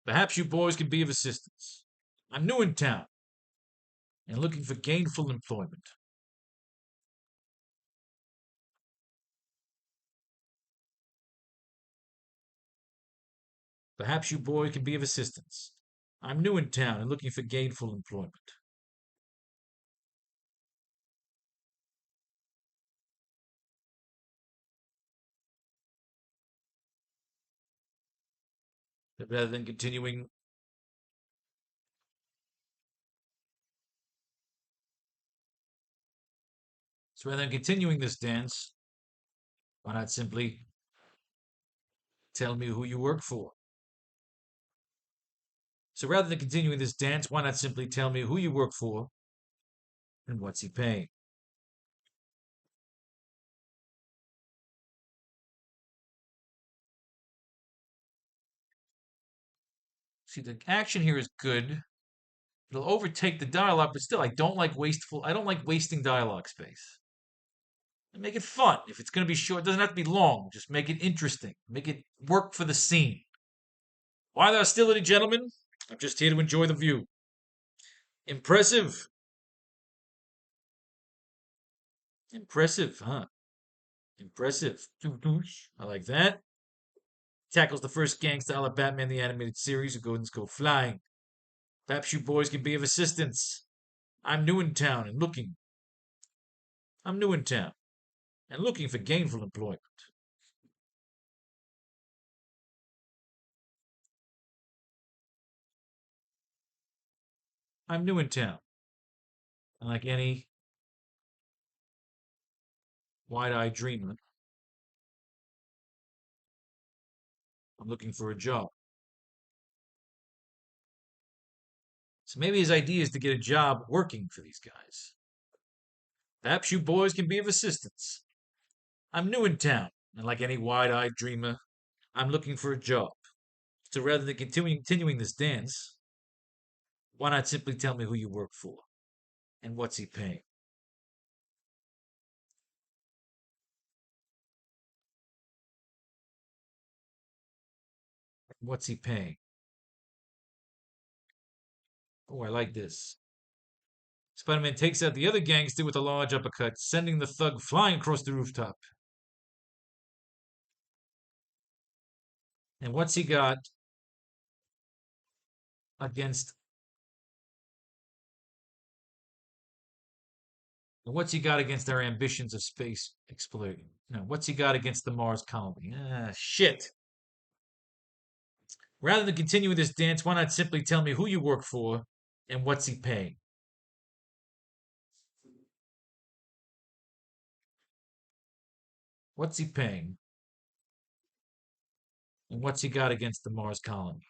Perhaps you boys can be of assistance. I'm new in town and looking for gainful employment. Perhaps you boys can be of assistance. I'm new in town and looking for gainful employment. Rather than continuing, this dance, why not simply tell me who you work for? So rather than continuing this dance, why not simply tell me who you work for And what's he paying? See, the action here is good. It'll overtake the dialogue, but still, I don't like wasting dialogue space. And make it fun. If it's going to be short, it doesn't have to be long. Just make it interesting. Make it work for the scene. Why the hostility, gentlemen? I'm just here to enjoy the view. Impressive. Impressive, huh? Impressive. I like that. Tackles the first gangster a la Batman the Animated Series who go flying. Perhaps you boys can be of assistance. I'm new in town and looking. I'm new in town and looking for gainful employment. I'm new in town. And like any wide-eyed dreamer, I'm looking for a job. So maybe his idea is to get a job working for these guys. Perhaps you boys can be of assistance. I'm new in town, and like any wide-eyed dreamer, I'm looking for a job. So rather than continuing this dance, why not simply tell me who you work for and what's he paying? What's he paying? Oh, I like this. Spider-Man takes out the other gangster with a large uppercut, sending the thug flying across the rooftop. And what's he got against? What's he got against our ambitions of space exploration? No, what's he got against the Mars colony? Ah, shit. Rather than continue this dance, why not simply tell me who you work for and what's he paying? What's he paying? And what's he got against the Mars colony?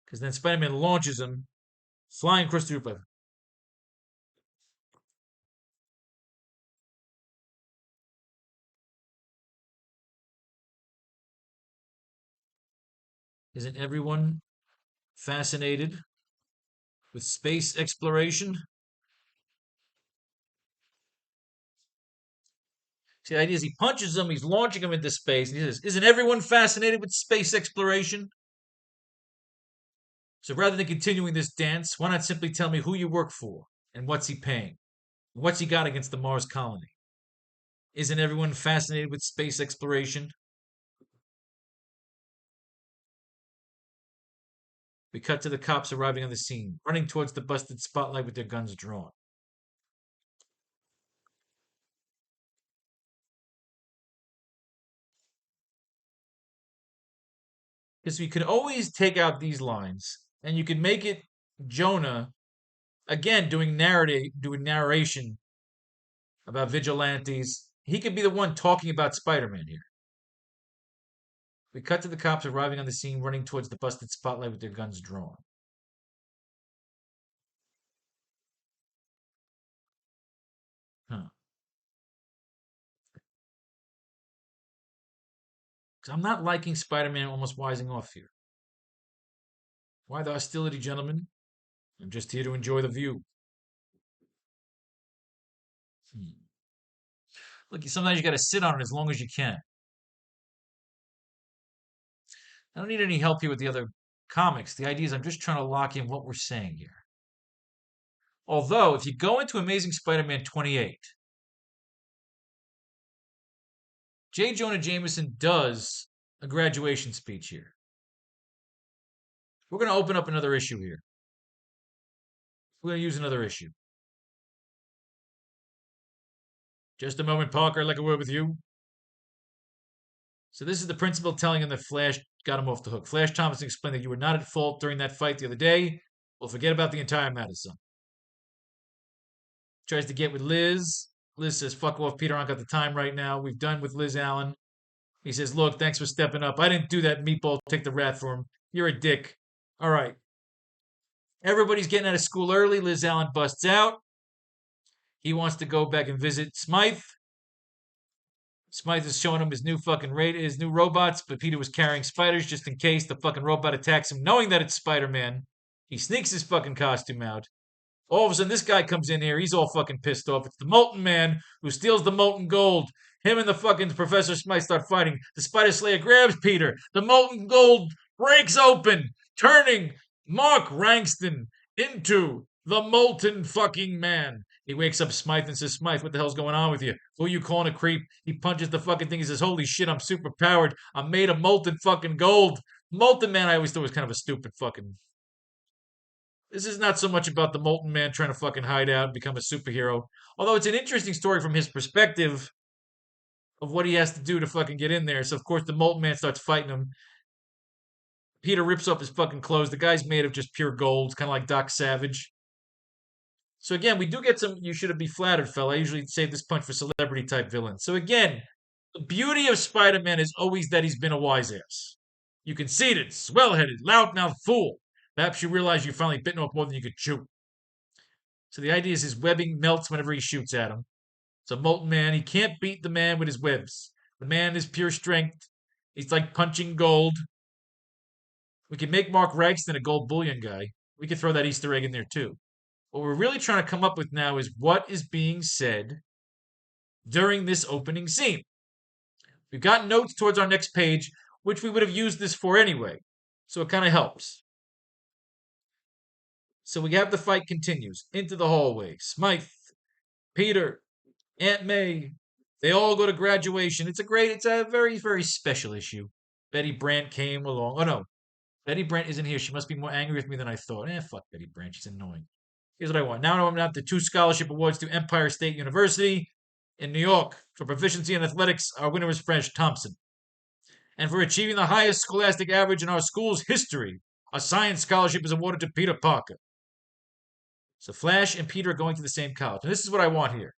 Because then Spider Man launches him, flying across the roof. Isn't everyone fascinated with space exploration? See, the idea is he punches him, he's launching him into space, and he says, isn't everyone fascinated with space exploration? So rather than continuing this dance, why not simply tell me who you work for and what's he paying? What's he got against the Mars colony? Isn't everyone fascinated with space exploration? We cut to the cops arriving on the scene, running towards the busted spotlight with their guns drawn. Because we could always take out these lines and you could make it Jonah again doing narration about vigilantes. He could be the one talking about Spider-Man here. We cut to the cops arriving on the scene, running towards the busted spotlight with their guns drawn. Huh. 'Cause I'm not liking Spider-Man almost wising off here. Why the hostility, gentlemen? I'm just here to enjoy the view. Hmm. Look, sometimes you got to sit on it as long as you can. I don't need any help here with the other comics. The idea is I'm just trying to lock in what we're saying here. Although, if you go into Amazing Spider-Man 28, J. Jonah Jameson does a graduation speech here. We're going to open up another issue here. We're going to use another issue. Just a moment, Parker. I'd like a word with you. So this is the principal telling him that Flash got him off the hook. Flash Thompson explained that you were not at fault during that fight the other day. Well, forget about the entire matter, son. Tries to get with Liz. Liz says, fuck off, Peter. I don't got the time right now. We've done with Liz Allen. He says, look, thanks for stepping up. I didn't do that, meatball. Take the rat for him. You're a dick. All right. Everybody's getting out of school early. Liz Allen busts out. He wants to go back and visit Smythe. Smythe is showing him his new his new robots, but Peter was carrying spiders just in case the fucking robot attacks him, knowing that it's Spider-Man. He sneaks his fucking costume out. All of a sudden, this guy comes in here. He's all fucking pissed off. It's the Molten Man who steals the Molten Gold. Him and the fucking Professor Smythe start fighting. The Spider Slayer grabs Peter. The Molten Gold breaks open, turning Mark Rankston into the Molten fucking Man. He wakes up Smythe and says, Smythe, what the hell's going on with you? Who are you calling a creep? He punches the fucking thing. He says, holy shit, I'm super powered. I'm made of molten fucking gold. Molten Man, I always thought was kind of a stupid fucking. This is not so much about the Molten Man trying to fucking hide out and become a superhero. Although it's an interesting story from his perspective of what he has to do to fucking get in there. So, of course, the Molten Man starts fighting him. Peter rips off his fucking clothes. The guy's made of just pure gold, kind of like Doc Savage. So again, we do get some. You should be flattered, fella. I usually save this punch for celebrity type villains. So again, the beauty of Spider-Man is always that he's been a wise ass. You conceited, swell-headed, loudmouth fool. Perhaps you realize you finally bitten off more than you could chew. So the idea is his webbing melts whenever he shoots at him. So Molten Man, he can't beat the man with his webs. The man is pure strength. He's like punching gold. We can make Mark Ragston a gold bullion guy. We could throw that Easter egg in there too. What we're really trying to come up with now is what is being said during this opening scene. We've got notes towards our next page, which we would have used this for anyway. So it kind of helps. So we have the fight continues into the hallway. Smythe, Peter, Aunt May, they all go to graduation. It's a very, very special issue. Betty Brant came along. Oh no, Betty Brant isn't here. She must be more angry with me than I thought. Fuck Betty Brant. She's annoying. Here's what I want. Now I'm the 2 scholarship awards to Empire State University in New York. For proficiency in athletics, our winner is French Thompson. And for achieving the highest scholastic average in our school's history, a science scholarship is awarded to Peter Parker. So Flash and Peter are going to the same college. And this is what I want here.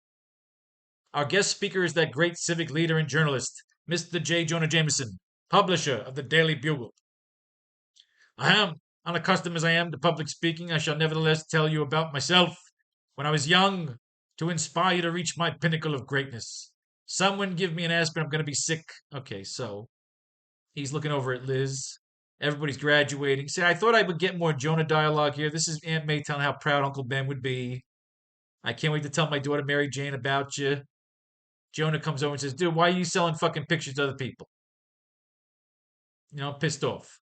Our guest speaker is that great civic leader and journalist, Mr. J. Jonah Jameson, publisher of the Daily Bugle. Unaccustomed as I am to public speaking, I shall nevertheless tell you about myself. When I was young, to inspire you to reach my pinnacle of greatness. Someone give me an aspirin, I'm going to be sick. Okay, so he's looking over at Liz. Everybody's graduating. See, I thought I would get more Jonah dialogue here. This is Aunt May telling how proud Uncle Ben would be. I can't wait to tell my daughter Mary Jane about you. Jonah comes over and says, dude, why are you selling fucking pictures to other people? Pissed off.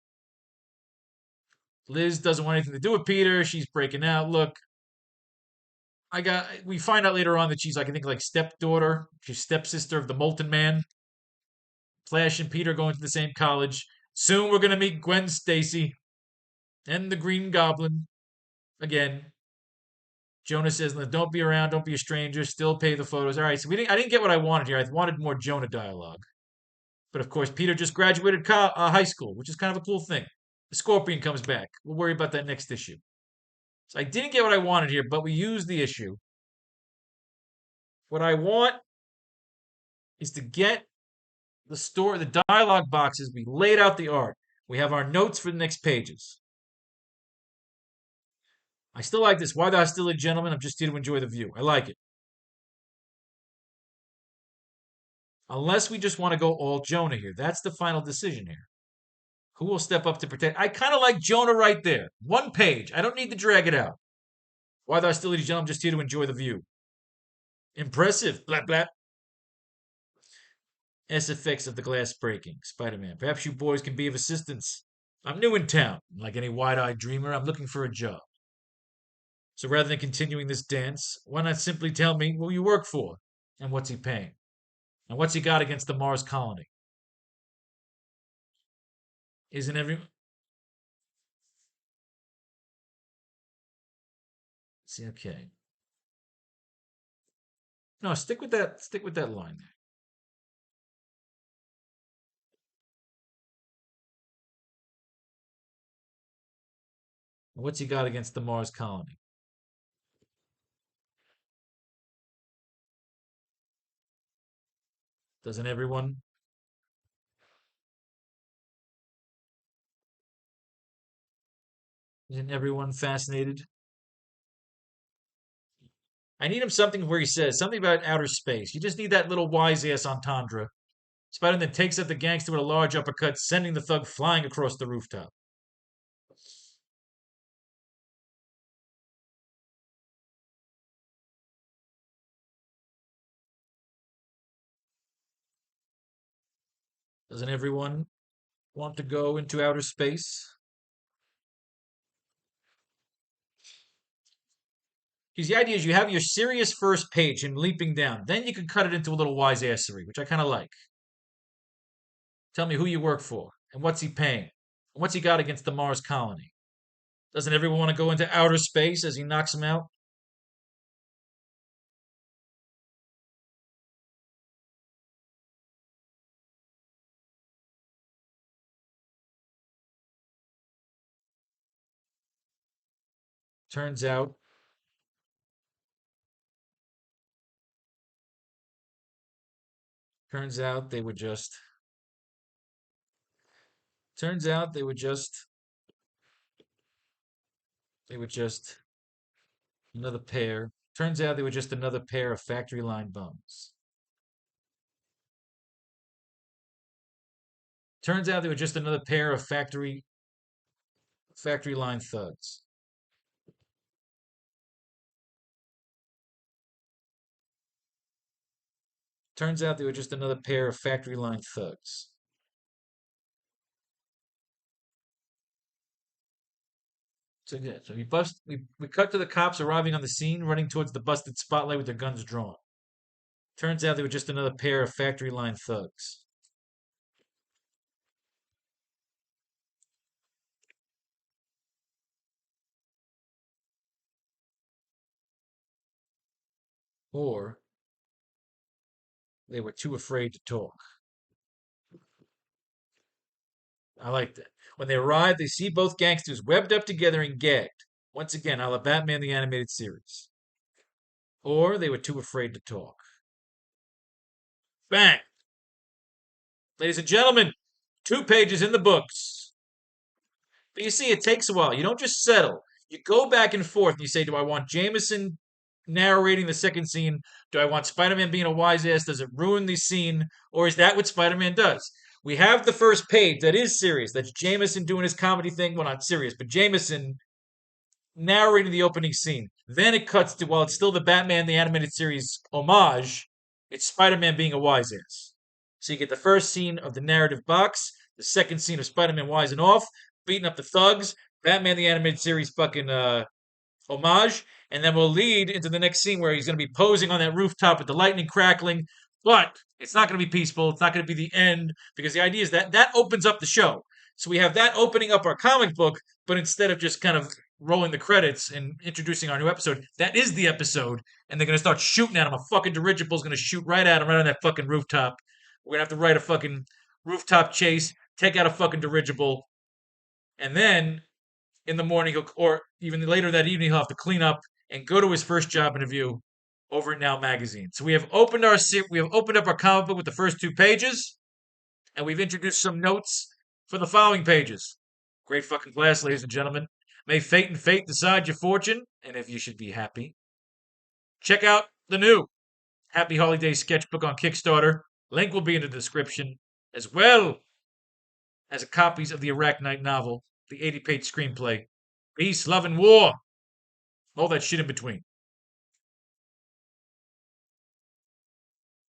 Liz doesn't want anything to do with Peter. She's breaking out. Look, we find out later on that she's like, I think like stepdaughter. She's stepsister of the Molten Man. Flash and Peter going to the same college. Soon we're going to meet Gwen Stacy and the Green Goblin. Again, Jonah says, don't be around, don't be a stranger, still pay the photos. All right, so I didn't get what I wanted here. I wanted more Jonah dialogue. But of course, Peter just graduated high school, which is kind of a cool thing. The Scorpion comes back. We'll worry about that next issue. So I didn't get what I wanted here, but we used the issue. What I want is to get the dialogue boxes. We laid out the art. We have our notes for the next pages. I still like this. Why the hostility, gentlemen? I'm just here to enjoy the view. I like it. Unless we just want to go all Jonah here. That's the final decision here. Who will step up to protect? I kind of like Jonah right there. 1 page. I don't need to drag it out. Why the hostility, gentlemen? I'm just here to enjoy the view. Impressive. Blah, blah. S effects of the glass breaking. Spider-Man. Perhaps you boys can be of assistance. I'm new in town. Like any wide-eyed dreamer, I'm looking for a job. So rather than continuing this dance, why not simply tell me who you work for and what's he paying? And what's he got against the Mars colony? Isn't every See, okay. No, stick with that. Stick with that line there. What's he got against the Mars colony? Doesn't everyone? Isn't everyone fascinated? I need him something where he says something about outer space. You just need that little wise ass entendre. Spider-Man takes out the gangster with a large uppercut, sending the thug flying across the rooftop. Doesn't everyone want to go into outer space? Because the idea is you have your serious first page and leaping down. Then you can cut it into a little wise assery, which I kind of like. Tell me who you work for and what's he paying and what's he got against the Mars colony. Doesn't everyone want to go into outer space as he knocks him out? Turns out, turns out they were just, turns out they were just another pair. Turns out they were just another pair of factory line bums. Turns out they were just another pair of factory line thugs. Turns out they were just another pair of factory line thugs. So yeah, so we cut to the cops arriving on the scene, running towards the busted spotlight with their guns drawn. Turns out they were just another pair of factory line thugs. Or they were too afraid to talk. I like that. When they arrive, they see both gangsters webbed up together and gagged. Once again, a la Batman the Animated Series. Or they were too afraid to talk. Bang! Ladies and gentlemen, 2 pages in the books. But you see, it takes a while. You don't just settle. You go back and forth and you say, do I want Jameson narrating the second scene? Do I want Spider Man being a wise ass? Does it ruin the scene? Or is that what Spider Man does? We have the first page that is serious. That's Jameson doing his comedy thing. Well, not serious, but Jameson narrating the opening scene. Then it cuts to, while it's still the Batman the Animated Series homage, it's Spider Man being a wise ass. So you get the first scene of the narrative box, the second scene of Spider Man wising off, beating up the thugs, Batman the Animated Series fucking homage, and then we'll lead into the next scene where he's going to be posing on that rooftop with the lightning crackling. But it's not going to be peaceful. It's not going to be the end because the idea is that that opens up the show. So we have that opening up our comic book, but instead of just kind of rolling the credits and introducing our new episode, that is the episode, and they're going to start shooting at him. A fucking dirigible's going to shoot right at him, right on that fucking rooftop. We're going to have to write a fucking rooftop chase, take out a fucking dirigible, and then in the morning, or even later that evening, he'll have to clean up and go to his first job interview over at Now Magazine. So we have opened up our comic book with the first 2 pages, and we've introduced some notes for the following pages. Great fucking class, ladies and gentlemen. May fate and fate decide your fortune, and if you should be happy, check out the new Happy Holiday sketchbook on Kickstarter. Link will be in the description, as well as copies of the AracKnight novel, the 80-page screenplay, Peace, Love, and War, all that shit in between.